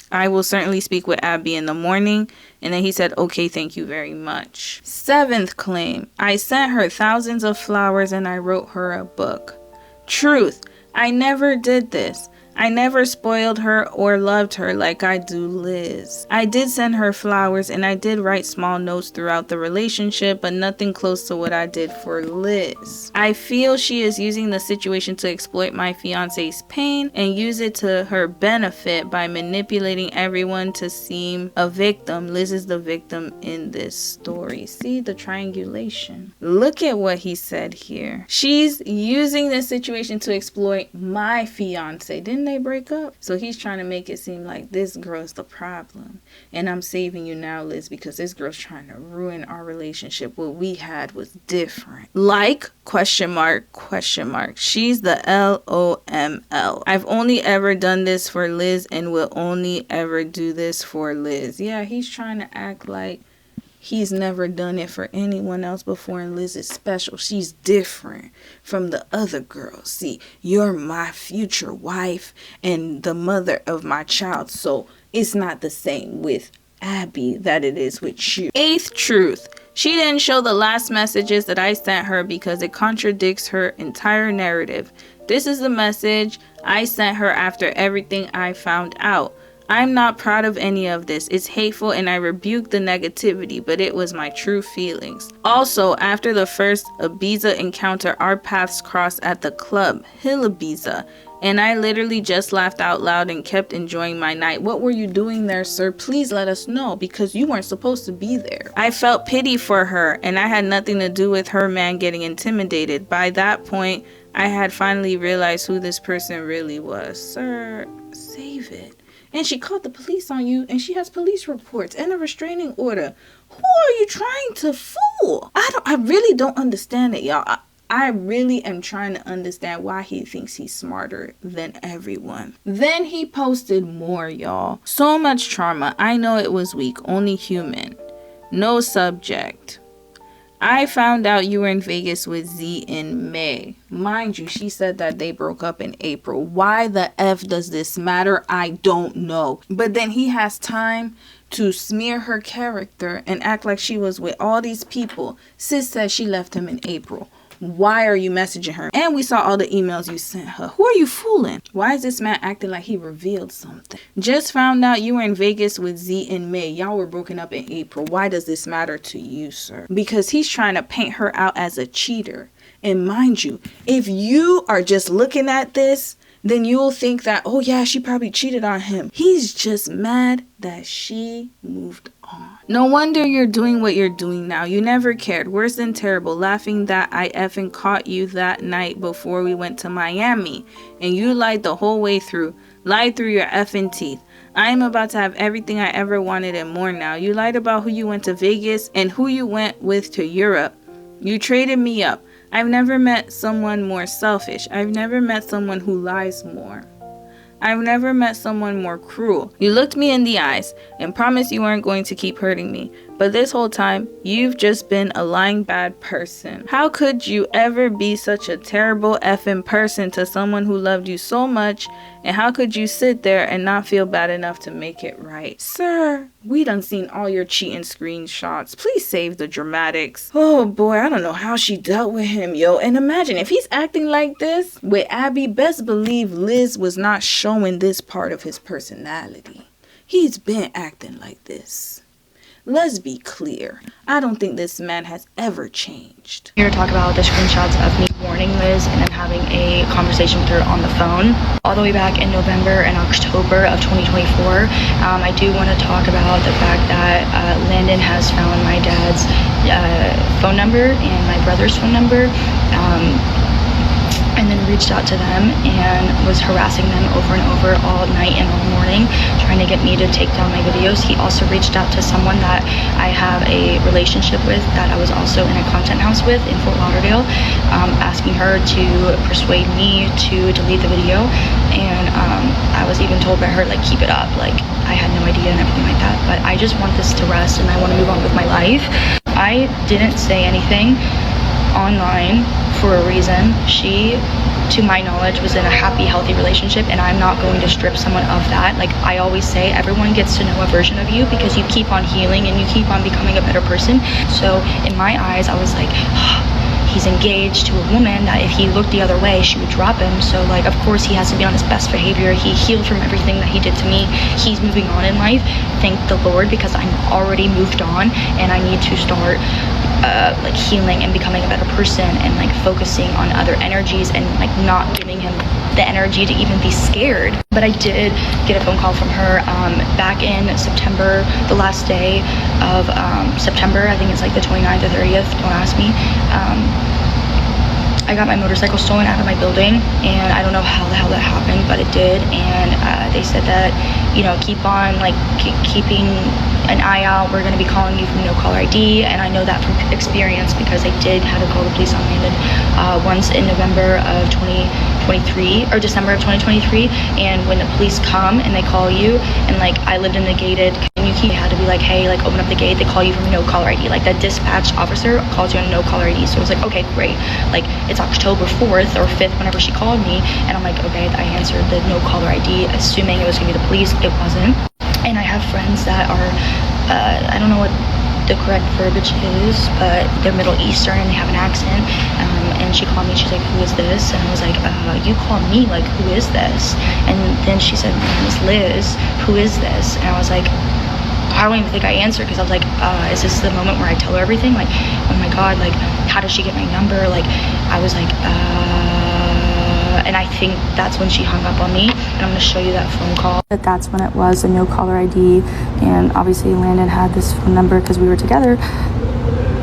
I will certainly speak with Abby in the morning. And then he said, okay, thank you very much. 7th claim. I sent her thousands of flowers and I wrote her a book. Truth. I never did this. I never spoiled her or loved her like I do Liz. I did send her flowers and I did write small notes throughout the relationship, but nothing close to what I did for Liz. I feel she is using the situation to exploit my fiance's pain and use it to her benefit by manipulating everyone to seem a victim. Liz is the victim in this story. See the triangulation. Look at what he said here. She's using this situation to exploit my fiance. Didn't they break up? So he's trying to make it seem like this girl's the problem. And I'm saving you now, Liz, because this girl's trying to ruin our relationship. What we had was different. Like, question mark, question mark. She's the LOML. I've only ever done this for Liz and will only ever do this for Liz. Yeah, he's trying to act like he's never done it for anyone else before, and Liz is special. She's different from the other girls. See, you're my future wife and the mother of my child, so it's not the same with Abby that it is with you. Eighth truth. She didn't show the last messages that I sent her because it contradicts her entire narrative. This is the message I sent her after everything I found out. I'm not proud of any of this. It's hateful and I rebuke the negativity, but it was my true feelings. Also, after the first Ibiza encounter, our paths crossed at the club, Hill Ibiza, and I literally just laughed out loud and kept enjoying my night. What were you doing there, sir? Please let us know, because you weren't supposed to be there. I felt pity for her, and I had nothing to do with her man getting intimidated. By that point, I had finally realized who this person really was. Sir, save it. And she called the police on you, and she has police reports and a restraining order. Who are you trying to fool? I really don't understand it, y'all. I really am trying to understand why he thinks he's smarter than everyone. Then he posted more, y'all. So much trauma. I know it was weak, only human. No subject. I found out you were in Vegas with Z in May. Mind you, she said that they broke up in April. Why the F does this matter? I don't know. But then he has time to smear her character and act like she was with all these people. Sis says she left him in April. Why are you messaging her? And we saw all the emails you sent her. Who are you fooling? Why is this man acting like he revealed something? Just found out you were in Vegas with Z in May. Y'all were broken up in April. Why does this matter to you, sir? Because he's trying to paint her out as a cheater. And mind you, if you are just looking at this, then you'll think that, oh yeah, she probably cheated on him. He's just mad that she moved on. No wonder you're doing what you're doing now. You never cared. Worse than terrible. Laughing that I effing caught you that night before we went to Miami. And you lied the whole way through. Lied through your effing teeth. I am about to have everything I ever wanted and more now. You lied about who you went to Vegas and who you went with to Europe. You traded me up. I've never met someone more selfish. I've never met someone who lies more. I've never met someone more cruel. You looked me in the eyes and promised you weren't going to keep hurting me. But this whole time, you've just been a lying bad person. How could you ever be such a terrible effing person to someone who loved you so much? And how could you sit there and not feel bad enough to make it right? Sir, we done seen all your cheating screenshots. Please save the dramatics. Oh boy, I don't know how she dealt with him, yo. And imagine if he's acting like this with Abby, best believe Liz was not showing this part of his personality. He's been acting like this. Let's be clear. I don't think this man has ever changed. Here to talk about the screenshots of me warning Liz and then having a conversation with her on the phone. All the way back in November and October of 2024, I do want to talk about the fact that Landon has found my dad's phone number and my brother's phone number. And then reached out to them and was harassing them over and over all night and all morning, trying to get me to take down my videos. He also reached out to someone that I have a relationship with, that I was also in a content house with in Fort Lauderdale, asking her to persuade me to delete the video. And I was even told by her, like, keep it up. Like, I had no idea and everything like that. But I just want this to rest and I want to move on with my life. I didn't say anything online for a reason. She, to my knowledge, was in a happy, healthy relationship, and I'm not going to strip someone of that. Like I always say, everyone gets to know a version of you because you keep on healing and you keep on becoming a better person. So in my eyes, I was like, he's engaged to a woman that if he looked the other way, she would drop him. So like, of course he has to be on his best behavior. He healed from everything that he did to me. He's moving on in life, thank the Lord, because I'm already moved on, and I need to start like healing and becoming a better person, and like focusing on other energies, and like not giving him the energy to even be scared. But I did get a phone call from her back in September, the last day of September. I think it's like the 29th or 30th, don't ask me. I got my motorcycle stolen out of my building, and I don't know how the hell that happened, but it did. And they said that, you know, keep on like keeping an eye out. We're going to be calling you from no caller ID, and I know that from experience because I did have to call the police on Landon once in November of 2023 or December of 2023. And when the police come and they call you, and like I lived in the gated community, they had to be like, hey, like open up the gate. They call you from no caller ID. Like that dispatch officer calls you on no caller ID. So I was like, okay, great. Like it's October 4th or 5th whenever she called me, and I'm like, okay, I answered the no caller ID assuming it was gonna be the police. It wasn't. And I have friends that are I don't know what the correct verbiage is, but they're Middle Eastern and they have an accent, and she called me, she's like, who is this? And I was like, you called me, like, who is this? And then she said, my name is Liz, who is this? And I was like, I don't even think I answered, because I was like, is this the moment where I tell her everything? Like, oh my God, like, how does she get my number? Like, I was like, and I think that's when she hung up on me, and I'm gonna show you that phone call. That's when it was a no caller ID, and obviously Landon had this phone number because we were together,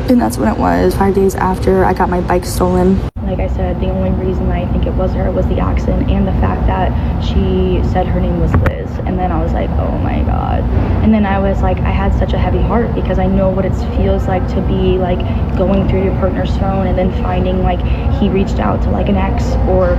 and that's when it was 5 days after I got my bike stolen. Like I said, the only reason I think it was her was the accent and the fact that she said her name was Liz. And then I was like, oh my God. And then I was like, I had such a heavy heart because I know what it feels like to be like going through your partner's phone and then finding like he reached out to like an ex, or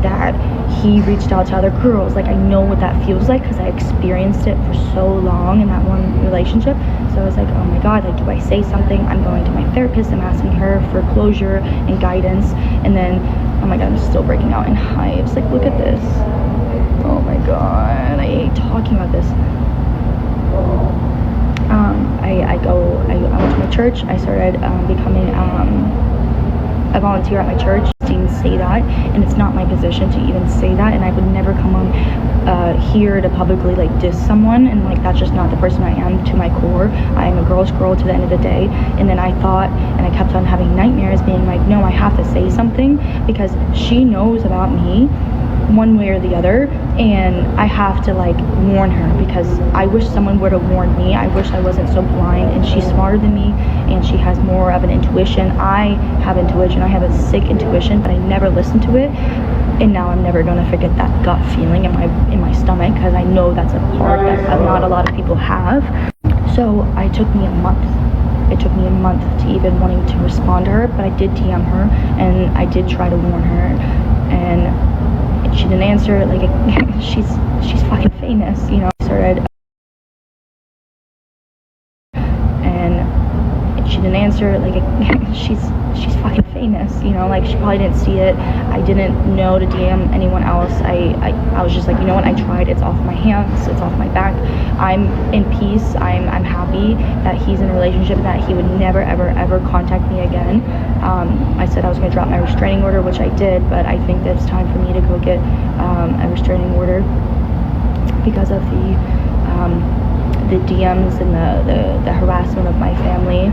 that he reached out to other girls. Like I know what that feels like because I experienced it for so long in that one relationship. So I was like, oh my God, like, do I say something? I'm going to my therapist, I'm asking her for closure and guidance. And then, oh my God, I'm still breaking out in hives. Like, look at this. Oh my God, I hate talking about this. I went to my church. I started becoming a volunteer at my church. To even say that, and it's not my position to even say that, and I would never come on here to publicly like diss someone, and like that's just not the person I am to my core. I am a girl's girl to the end of the day. And then I thought, and I kept on having nightmares being like, no, I have to say something because she knows about me one way or the other, and I have to like warn her, because I wish someone would have warned me. I wish I wasn't so blind, and she's smarter than me and she has more of an intuition. I have intuition, I have a sick intuition, but I never listen to it. And now I'm never gonna forget that gut feeling in my stomach, because I know that's a part that not a lot of people have. So it took me a month. It took me a month to even wanting to respond to her, but I did DM her and I did try to warn her, and she didn't answer. Like she's fucking famous, you know. Started, and she didn't answer. Like she's fucking famous, you know. Like she probably didn't see it. I didn't know to DM anyone else. I was just like, you know what? I tried. It's off my hands. It's off my back. I'm in peace. I'm happy that he's in a relationship, that he would never ever contact me again. I said I was going to drop my restraining order, which I did, but I think that it's time for me to go get a restraining order because of the DMs and the harassment of my family.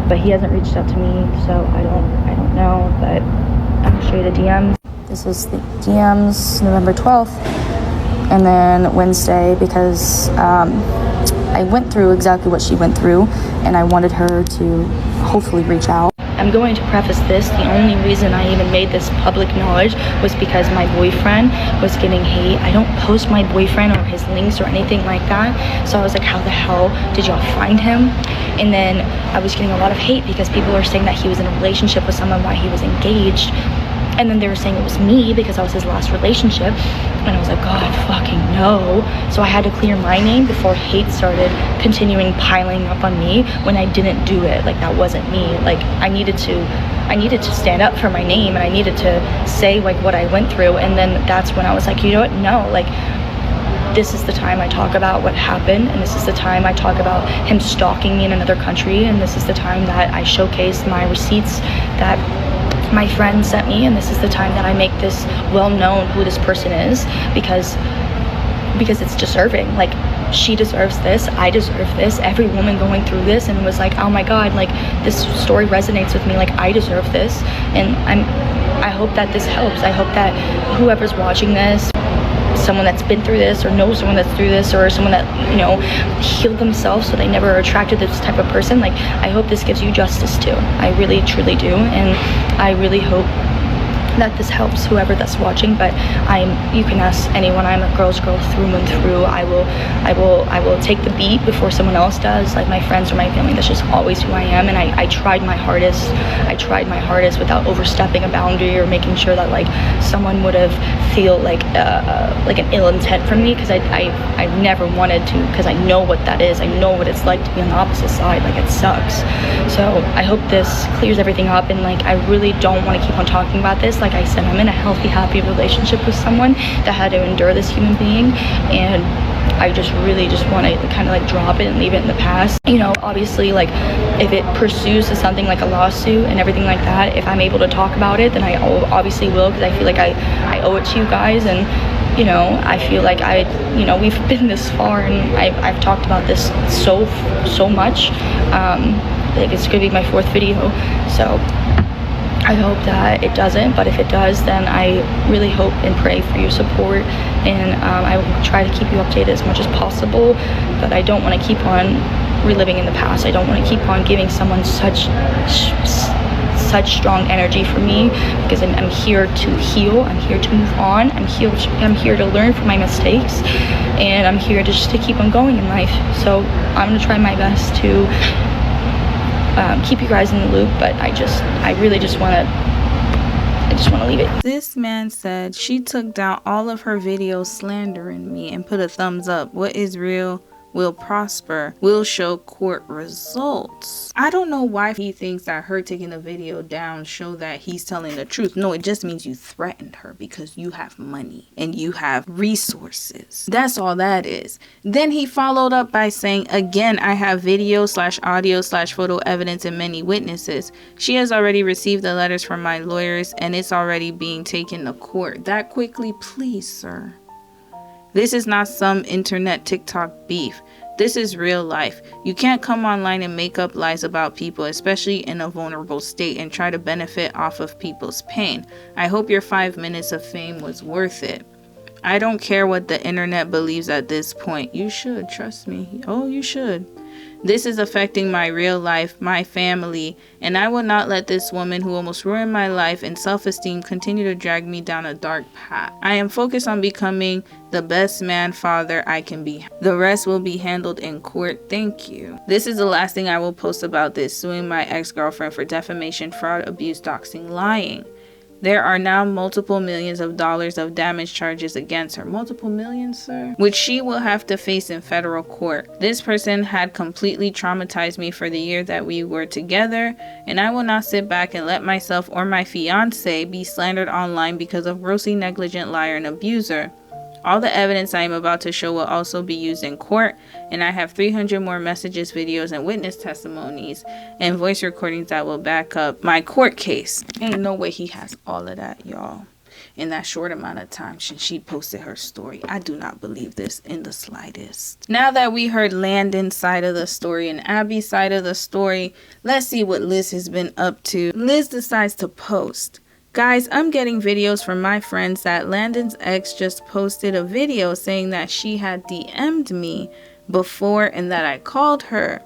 But he hasn't reached out to me, so I don't know, but I'll show you the DMs. This is the DMs, November 12th, and then Wednesday, because I went through exactly what she went through, and I wanted her to hopefully reach out. I'm going to preface this, the only reason I even made this public knowledge was because my boyfriend was getting hate. I don't post my boyfriend or his links or anything like that. So I was like, how the hell did y'all find him? And then I was getting a lot of hate because people were saying that he was in a relationship with someone while he was engaged. And then they were saying it was me because I was his last relationship. And I was like, God fucking no. So I had to clear my name before hate started continuing piling up on me when I didn't do it. Like that wasn't me. Like I needed to stand up for my name, and I needed to say like what I went through. And then that's when I was like, you know what? No, like this is the time I talk about what happened, and this is the time I talk about him stalking me in another country, and this is the time that I showcase my receipts that my friend sent me, and this is the time that I make this well known who this person is, because it's deserving. Like, she deserves this, I deserve this, every woman going through this, and it was like, oh my god, like, this story resonates with me, like, I deserve this. And I hope that this helps. I hope that whoever's watching this, someone that's been through this, or knows someone that's through this, or someone that, you know, healed themselves so they never are attracted to this type of person, like, I hope this gives you justice too. I really truly do. And I really hope that this helps whoever that's watching. But you can ask anyone. I'm a girl's girl through and through. I will take the beat before someone else does, like my friends or my family. That's just always who I am. And I tried my hardest. I tried my hardest without overstepping a boundary or making sure that, like, someone would have feel like an ill intent from me, because I never wanted to, because I know what that is. I know what it's like to be on the opposite side. Like, it sucks. So I hope this clears everything up. And, like, I really don't want to keep on talking about this. Like I said, I'm in a healthy, happy relationship with someone that had to endure this human being, and I just really just want to kind of like drop it and leave it in the past. You know, obviously, like, if it pursues to something like a lawsuit and everything like that, if I'm able to talk about it, then I obviously will, because I feel like I owe it to you guys. And, you know, I feel like we've been this far, and I've talked about this so much. Like, it's gonna be my 4th video, so I hope that it doesn't, but if it does, then I really hope and pray for your support, and I will try to keep you updated as much as possible. But I don't want to keep on reliving in the past. I don't want to keep on giving someone such strong energy for me, because I'm here to heal. I'm here to move on. I'm here to learn from my mistakes, and I'm here just to keep on going in life. So I'm gonna try my best to keep you guys in the loop, but I really just want to leave it. This man said she took down all of her videos slandering me and put a thumbs up. What is real will prosper, will show court results. I don't know why he thinks that her taking the video down show that he's telling the truth. No, it just means you threatened her because you have money and you have resources. That's all that is. Then he followed up by saying, again, I have video / audio / photo evidence and many witnesses. She has already received the letters from my lawyers, and it's already being taken to court. That quickly, please, sir. This is not some internet TikTok beef. This is real life. You can't come online and make up lies about people, especially in a vulnerable state, and try to benefit off of people's pain. I hope your 5 minutes of fame was worth it. I don't care what the internet believes at this point. You should, trust me. Oh, you should. This is affecting my real life, my family, and I will not let this woman who almost ruined my life and self-esteem continue to drag me down a dark path. I am focused on becoming the best man, father I can be. The rest will be handled in court. Thank you. This is the last thing I will post about this: suing my ex-girlfriend for defamation, fraud, abuse, doxing, lying. There are now multiple millions of dollars of damage charges against her. Multiple millions, sir? Which she will have to face in federal court. This person had completely traumatized me for the year that we were together, and I will not sit back and let myself or my fiance be slandered online because of grossly negligent liar and abuser. All the evidence I am about to show will also be used in court, and I have 300 more messages, videos, and witness testimonies and voice recordings that will back up my court case. Ain't no way he has all of that, y'all, in that short amount of time since she posted her story. I do not believe this in the slightest. Now that we heard Landon's side of the story and Abby's side of the story, let's see what Liz has been up to. Liz decides to post, guys, I'm getting videos from my friends that Landon's ex just posted a video saying that she had DM'd me before and that I called her.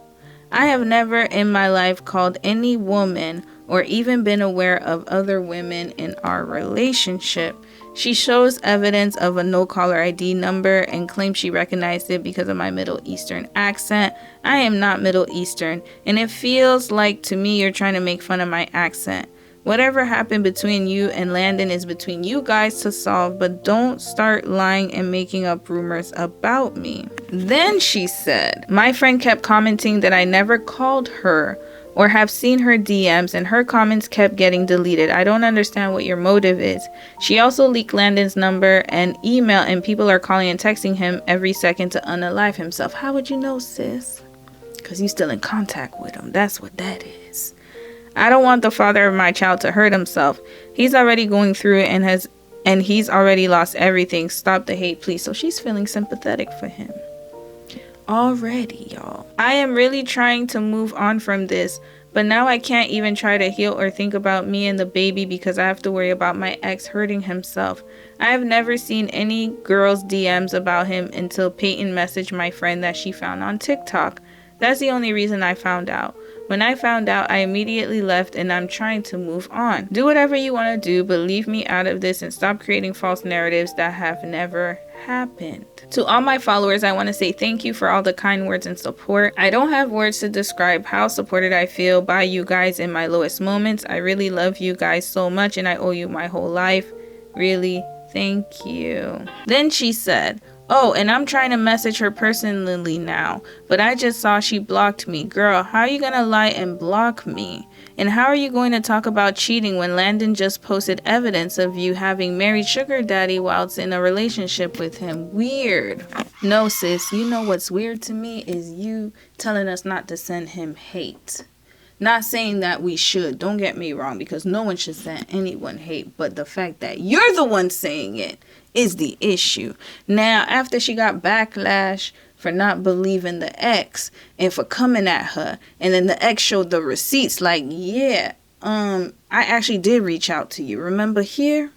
I have never in my life called any woman or even been aware of other women in our relationship. She shows evidence of a no caller ID number and claims she recognized it because of my Middle Eastern accent. I am not Middle Eastern, and it feels like to me you're trying to make fun of my accent. Whatever happened between you and Landon is between you guys to solve, but don't start lying and making up rumors about me. Then she said, my friend kept commenting that I never called her or have seen her DMs, and her comments kept getting deleted. I don't understand what your motive is. She also leaked Landon's number and email, and people are calling and texting him every second to unalive himself. How would you know, sis? Because you're still in contact with him. That's what that is. I don't want the father of my child to hurt himself. He's already going through it and he's already lost everything. Stop the hate, please. So she's feeling sympathetic for him already, y'all. I am really trying to move on from this, but now I can't even try to heal or think about me and the baby because I have to worry about my ex hurting himself. I have never seen any girls' DMs about him until Peyton messaged my friend that she found on TikTok. That's the only reason I found out. When I found out, I immediately left and I'm trying to move on. Do whatever you want to do, but leave me out of this and stop creating false narratives that have never happened. To all my followers, I want to say thank you for all the kind words and support. I don't have words to describe how supported I feel by you guys in my lowest moments. I really love you guys so much and I owe you my whole life. Really, thank you. Then she said, oh, and I'm trying to message her personally now, but I just saw she blocked me. Girl, how are you gonna lie and block me? And how are you going to talk about cheating when Landon just posted evidence of you having married sugar daddy whilst in a relationship with him? Weird. No, sis, you know what's weird to me is you telling us not to send him hate. Not saying that we should, don't get me wrong, because no one should send anyone hate, but the fact that you're the one saying it is the issue. Now, after she got backlash for not believing the ex and for coming at her, and then the ex showed the receipts like, yeah, I actually did reach out to you. Remember here?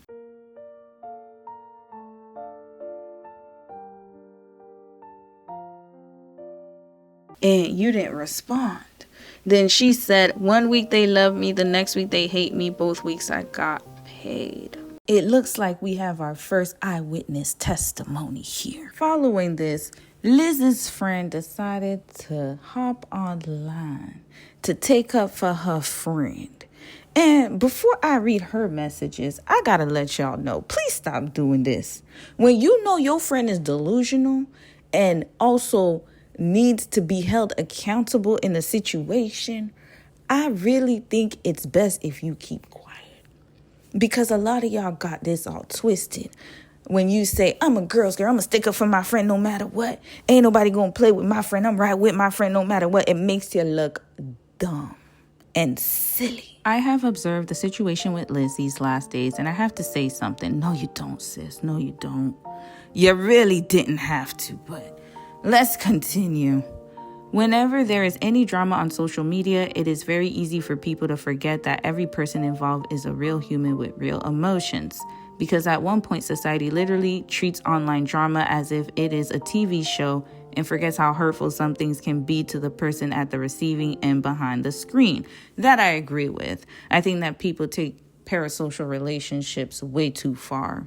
And you didn't respond. Then she said, 1 week they love me, the next week they hate me, both weeks I got paid. It looks like we have our first eyewitness testimony here. Following this, Liz's friend decided to hop online to take up for her friend. And before I read her messages, I gotta let y'all know, please stop doing this. When you know your friend is delusional and also needs to be held accountable in a situation, I really think it's best if you keep quiet. Because a lot of y'all got this all twisted. When you say, I'm a girl's girl, I'm gonna stick up for my friend no matter what. Ain't nobody gonna play with my friend. I'm right with my friend no matter what. It makes you look dumb and silly. I have observed the situation with Liz these last days, and I have to say something. No, you don't, sis. No, you don't. You really didn't have to, but let's continue. Whenever there is any drama on social media, it is very easy for people to forget that every person involved is a real human with real emotions. Because at one point, society literally treats online drama as if it is a TV show and forgets how hurtful some things can be to the person at the receiving end behind the screen. That I agree with. I think that people take parasocial relationships way too far.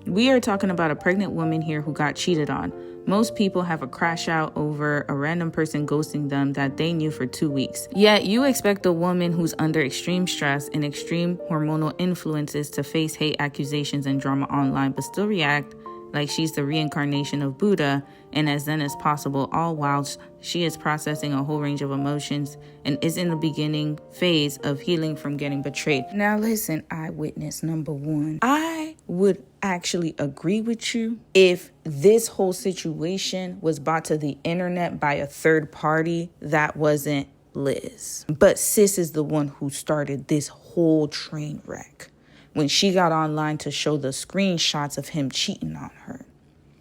We are talking about a pregnant woman here who got cheated on. Most people have a crash out over a random person ghosting them that they knew for 2 weeks. Yet you expect a woman who's under extreme stress and extreme hormonal influences to face hate accusations and drama online, but still react like she's the reincarnation of Buddha and as zen as possible, all while she is processing a whole range of emotions and is in the beginning phase of healing from getting betrayed. Now listen, eyewitness number one. I would actually agree with you if this whole situation was brought to the internet by a third party that wasn't Liz. But sis is the one who started this whole train wreck when she got online to show the screenshots of him cheating on her.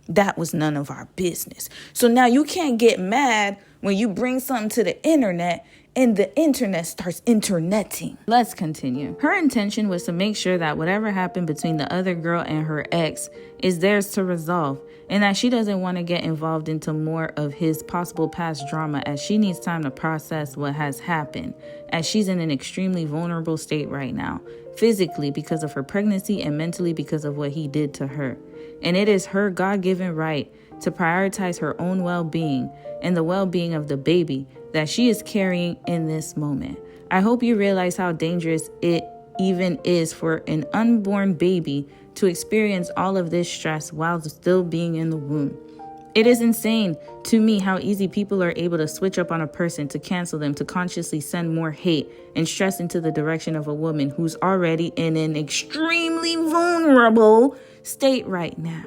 That was none of our business. So now you can't get mad when you bring something to the internet and the internet starts interneting. Let's continue. Her intention was to make sure that whatever happened between the other girl and her ex is theirs to resolve, and that she doesn't want to get involved into more of his possible past drama, as she needs time to process what has happened, as she's in an extremely vulnerable state right now, physically because of her pregnancy and mentally because of what he did to her. And it is her God-given right to prioritize her own well-being and the well-being of the baby that she is carrying in this moment. I hope you realize how dangerous it even is for an unborn baby to experience all of this stress while still being in the womb. It is insane to me how easy people are able to switch up on a person, to cancel them, to consciously send more hate and stress into the direction of a woman who's already in an extremely vulnerable state right now.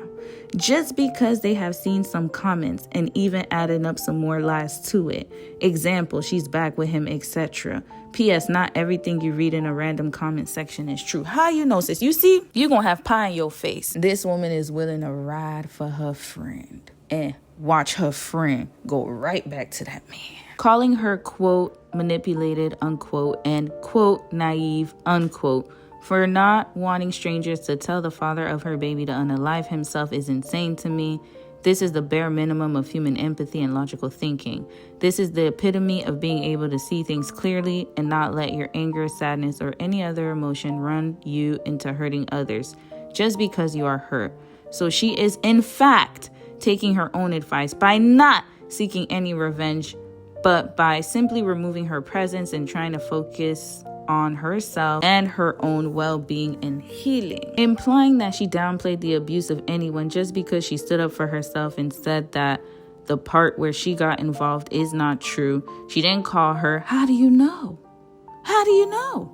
just because they have seen some comments and even added up some more lies to it. Example, she's back with him, etc. P.S. Not everything you read in a random comment section is true. How you know, sis? You see, you gonna have pie in your face. This woman is willing to ride for her friend and watch her friend go right back to that man. Calling her, quote, manipulated, unquote, and, quote, naive, unquote, for not wanting strangers to tell the father of her baby to unalive himself is insane to me. This is the bare minimum of human empathy and logical thinking. This is the epitome of being able to see things clearly and not let your anger, sadness, or any other emotion run you into hurting others just because you are hurt. So she is, in fact, taking her own advice by not seeking any revenge, but by simply removing her presence and trying to focus on herself and her own well-being and healing, implying that she downplayed the abuse of anyone just because she stood up for herself and said that the part where she got involved is not true. She didn't call her. How do you know? How do you know?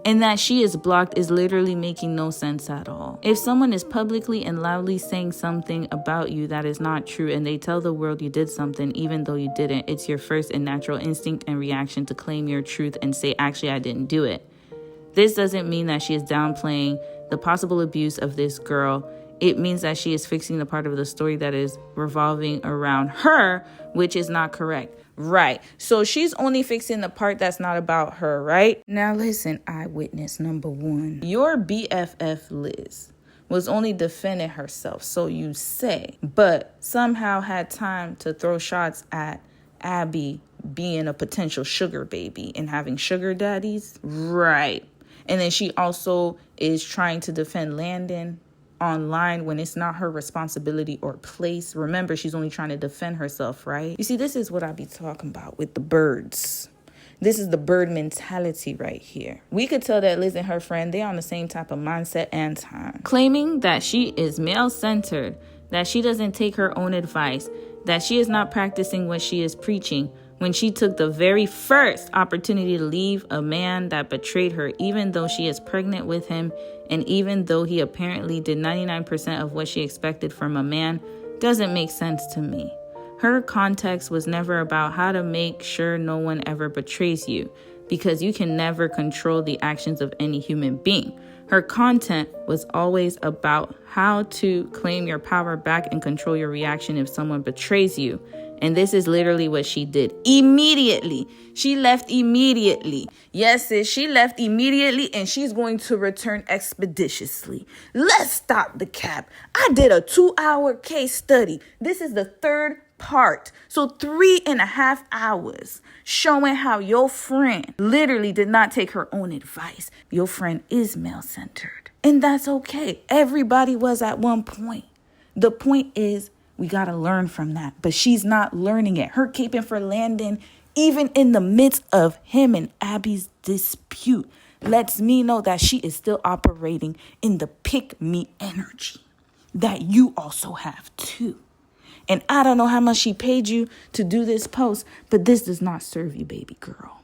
And that she is blocked is literally making no sense at all. If someone is publicly and loudly saying something about you that is not true and they tell the world you did something even though you didn't, it's your first and natural instinct and reaction to claim your truth and say, actually, I didn't do it. This doesn't mean that she is downplaying the possible abuse of this girl. It means that she is fixing the part of the story that is revolving around her, which is not correct. Right. So she's only fixing the part that's not about her, right? Now listen, eyewitness number one. Your BFF Liz was only defending herself, so you say, but somehow had time to throw shots at Abby being a potential sugar baby and having sugar daddies. Right. And then she also is trying to defend Landon online when it's not her responsibility or place. Remember, she's only trying to defend herself, right? You see, this is what I be talking about with the birds. This is the bird mentality right here. We could tell that Liz and her friend, they're on the same type of mindset and time. Claiming that she is male-centered, that she doesn't take her own advice, that she is not practicing what she is preaching, when she took the very first opportunity to leave a man that betrayed her, even though she is pregnant with him, and even though he apparently did 99% of what she expected from a man, doesn't make sense to me. Her context was never about how to make sure no one ever betrays you, because you can never control the actions of any human being. Her content was always about how to claim your power back and control your reaction if someone betrays you. And this is literally what she did. Immediately. She left immediately. Yes, sis, she left immediately and she's going to return expeditiously. Let's stop the cap. I did a 2-hour case study. This is the third part. So 3.5 hours showing how your friend literally did not take her own advice. Your friend is male-centered. And that's okay. Everybody was at one point. The point is, we got to learn from that. But she's not learning it. Her caping for Landon, even in the midst of him and Abby's dispute, lets me know that she is still operating in the pick-me energy that you also have too. And I don't know how much she paid you to do this post, but this does not serve you, baby girl.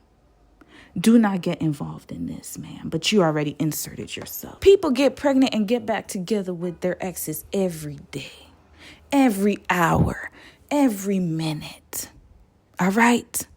Do not get involved in this, man. But you already inserted yourself. People get pregnant and get back together with their exes every day. Every hour, every minute. All right?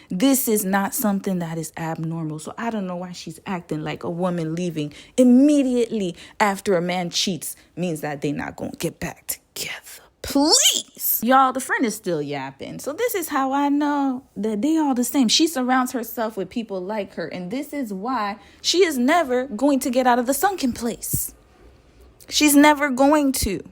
This is not something that is abnormal. So I don't know why she's acting like a woman leaving immediately after a man cheats means that they're not going to get back together. Please. Y'all, the friend is still yapping. So this is how I know that they all the same. She surrounds herself with people like her. And this is why she is never going to get out of the sunken place. She's never going to.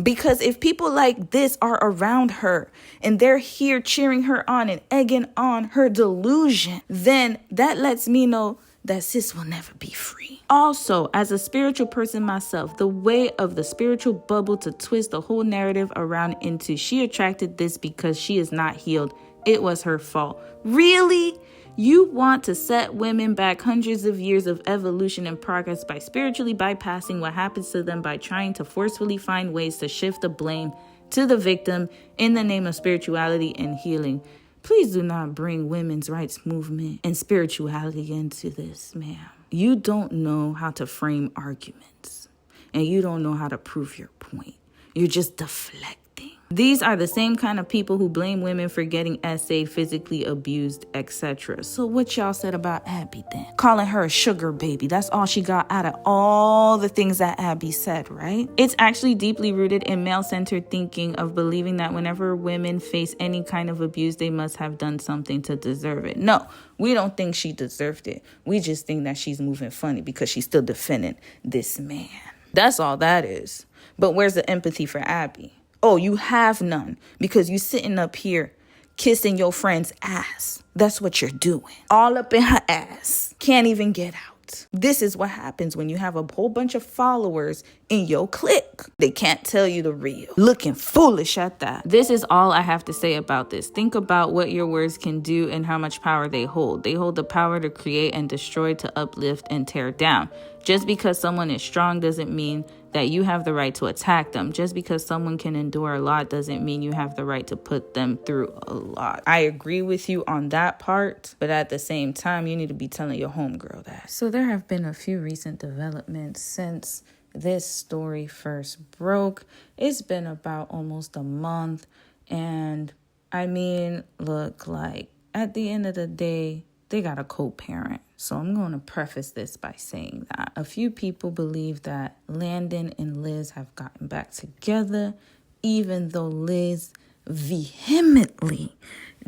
Because if people like this are around her and they're here cheering her on and egging on her delusion, then that lets me know that sis will never be free. Also, as a spiritual person myself, the way of the spiritual bubble to twist the whole narrative around into she attracted this because she is not healed. It was her fault. Really? You want to set women back hundreds of years of evolution and progress by spiritually bypassing what happens to them by trying to forcefully find ways to shift the blame to the victim in the name of spirituality and healing. Please do not bring women's rights movement and spirituality into this, ma'am. You don't know how to frame arguments, and you don't know how to prove your point. You're just deflecting. These are the same kind of people who blame women for getting essayed, physically abused, etc. So what y'all said about Abby then? Calling her a sugar baby. That's all she got out of all the things that Abby said, right? It's actually deeply rooted in male-centered thinking of believing that whenever women face any kind of abuse, they must have done something to deserve it. No, we don't think she deserved it. We just think that she's moving funny because she's still defending this man. That's all that is. But where's the empathy for Abby? Oh, you have none because you sitting up here kissing your friend's ass. That's what you're doing. All up in her ass. Can't even get out. This is what happens when you have a whole bunch of followers in your clique. They can't tell you the real. Looking foolish at that. This is all I have to say about this. Think about what your words can do and how much power they hold. They hold the power to create and destroy, to uplift and tear down. Just because someone is strong doesn't mean that you have the right to attack them. Just because someone can endure a lot doesn't mean you have the right to put them through a lot. I agree with you on that part, but at the same time, you need to be telling your homegirl that. So there have been a few recent developments since this story first broke. It's been about almost a month, and I mean, look, like at the end of the day, they got a co-parent. So I'm going to preface this by saying that a few people believe that Landon and Liz have gotten back together, even though Liz vehemently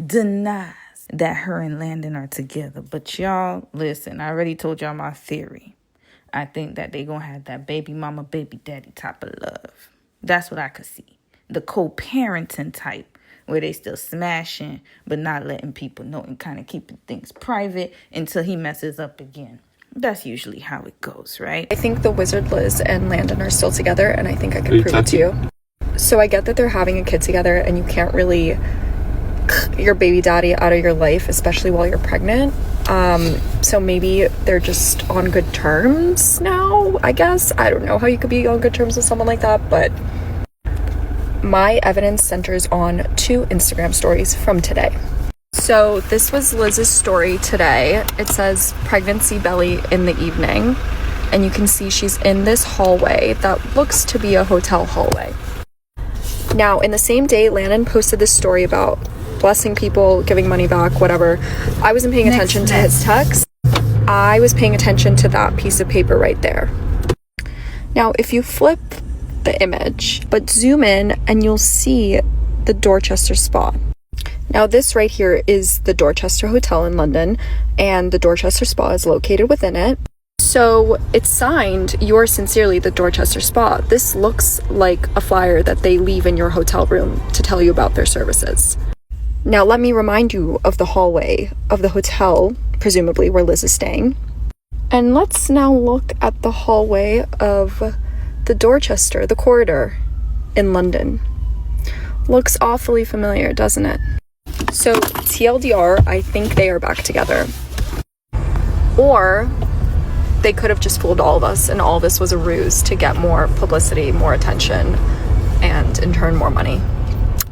denies that her and Landon are together. But y'all, listen, I already told y'all my theory. I think that they going to have that baby mama, baby daddy type of love. That's what I could see. The co-parenting type, where they still smashing, but not letting people know and kind of keeping things private until he messes up again. That's usually how it goes, right? I think the wizard Liz and Landon are still together, and I think I can prove it to you. So I get that they're having a kid together, and you can't really your baby daddy out of your life, especially while you're pregnant. So maybe they're just on good terms now, I guess. I don't know how you could be on good terms with someone like that, but my evidence centers on 2 Instagram stories from today. So this was Liz's story today. It says pregnancy belly in the evening, and you can see she's in this hallway that looks to be a hotel hallway. Now, in the same day, Landon posted this story about blessing people, giving money back, whatever. I wasn't paying attention to his text. I was paying attention to that piece of paper right there. Now, if you flip the image, but zoom in and you'll see the Dorchester Spa. Now this right here is the Dorchester Hotel in London, and the Dorchester Spa is located within it. So it's signed, yours sincerely, the Dorchester Spa. This looks like a flyer that they leave in your hotel room to tell you about their services. Now let me remind you of the hallway of the hotel, presumably where Liz is staying. And let's now look at the hallway of the Dorchester, the corridor in London. Looks awfully familiar, doesn't it? So TLDR, I think they are back together. Or they could have just fooled all of us, and all this was a ruse to get more publicity, more attention, and in turn more money.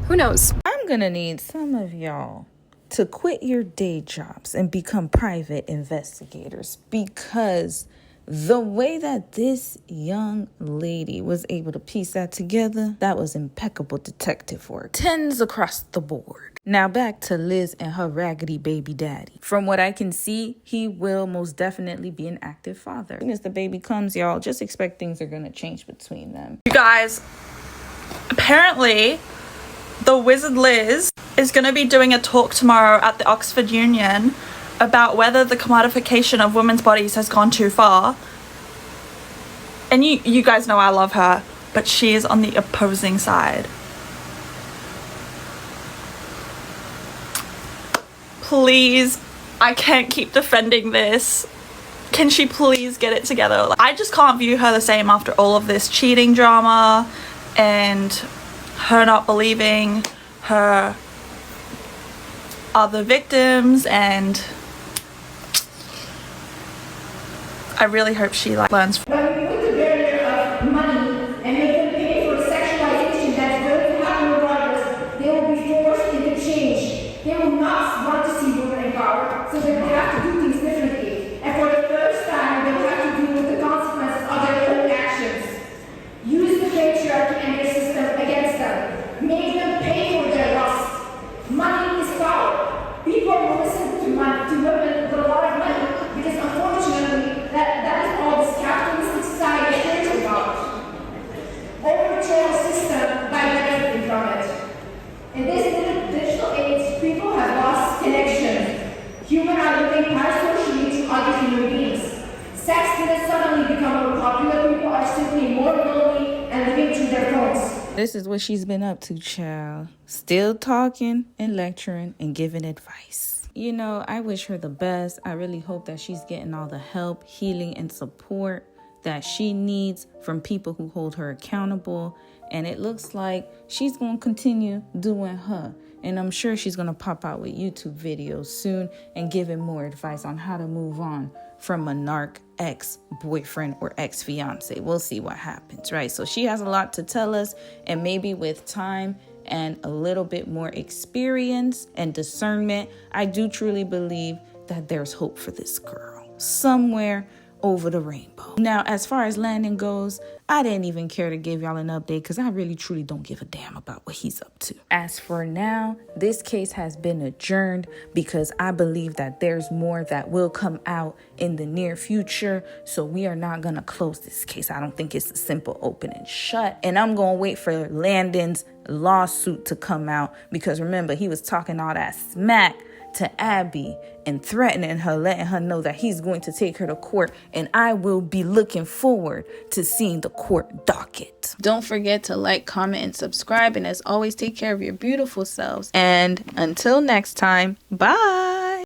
Who knows? I'm gonna need some of y'all to quit your day jobs and become private investigators, because the way that this young lady was able to piece that together, that was impeccable detective work. 10s across the board. Now back to Liz and her raggedy baby daddy. From what I can see, he will most definitely be an active father. As soon as the baby comes, y'all, just expect things are gonna change between them. You guys, apparently the wizard Liz is going to be doing a talk tomorrow at the Oxford Union about whether the commodification of women's bodies has gone too far. And you guys know I love her, but she is on the opposing side. Please, I can't keep defending this. Can she please get it together? I just can't view her the same after all of this cheating drama and her not believing her other victims, and I really hope she learns. But we put the barrier of money and make them pay for sexualization that's going to happen regardless. They will be forced into change. They will not want to see women in power, so they will have to do things differently. And for the first time, they will have to deal with the consequences of their own actions. Use the patriarchy and their system This is what she's been up to, child. Still talking and lecturing and giving advice. You know, I wish her the best. I really hope that she's getting all the help, healing, and support that she needs from people who hold her accountable. And it looks like she's going to continue doing her. And I'm sure she's going to pop out with YouTube videos soon and giving more advice on how to move on from a narc ex-boyfriend or ex-fiance. We'll see what happens, right? So she has a lot to tell us, and maybe with time and a little bit more experience and discernment, I do truly believe that there's hope for this girl somewhere over the rainbow. Now, as far as Landon goes, I didn't even care to give y'all an update because I really truly don't give a damn about what he's up to. As for now, this case has been adjourned because I believe that there's more that will come out in the near future. So we are not going to close this case. I don't think it's a simple open and shut. And I'm going to wait for Landon's lawsuit to come out because remember, he was talking all that smack to Abby and threatening her, letting her know that he's going to take her to court, and I will be looking forward to seeing the court docket. Don't forget to like, comment, and subscribe, and as always, take care of your beautiful selves. And until next time, bye.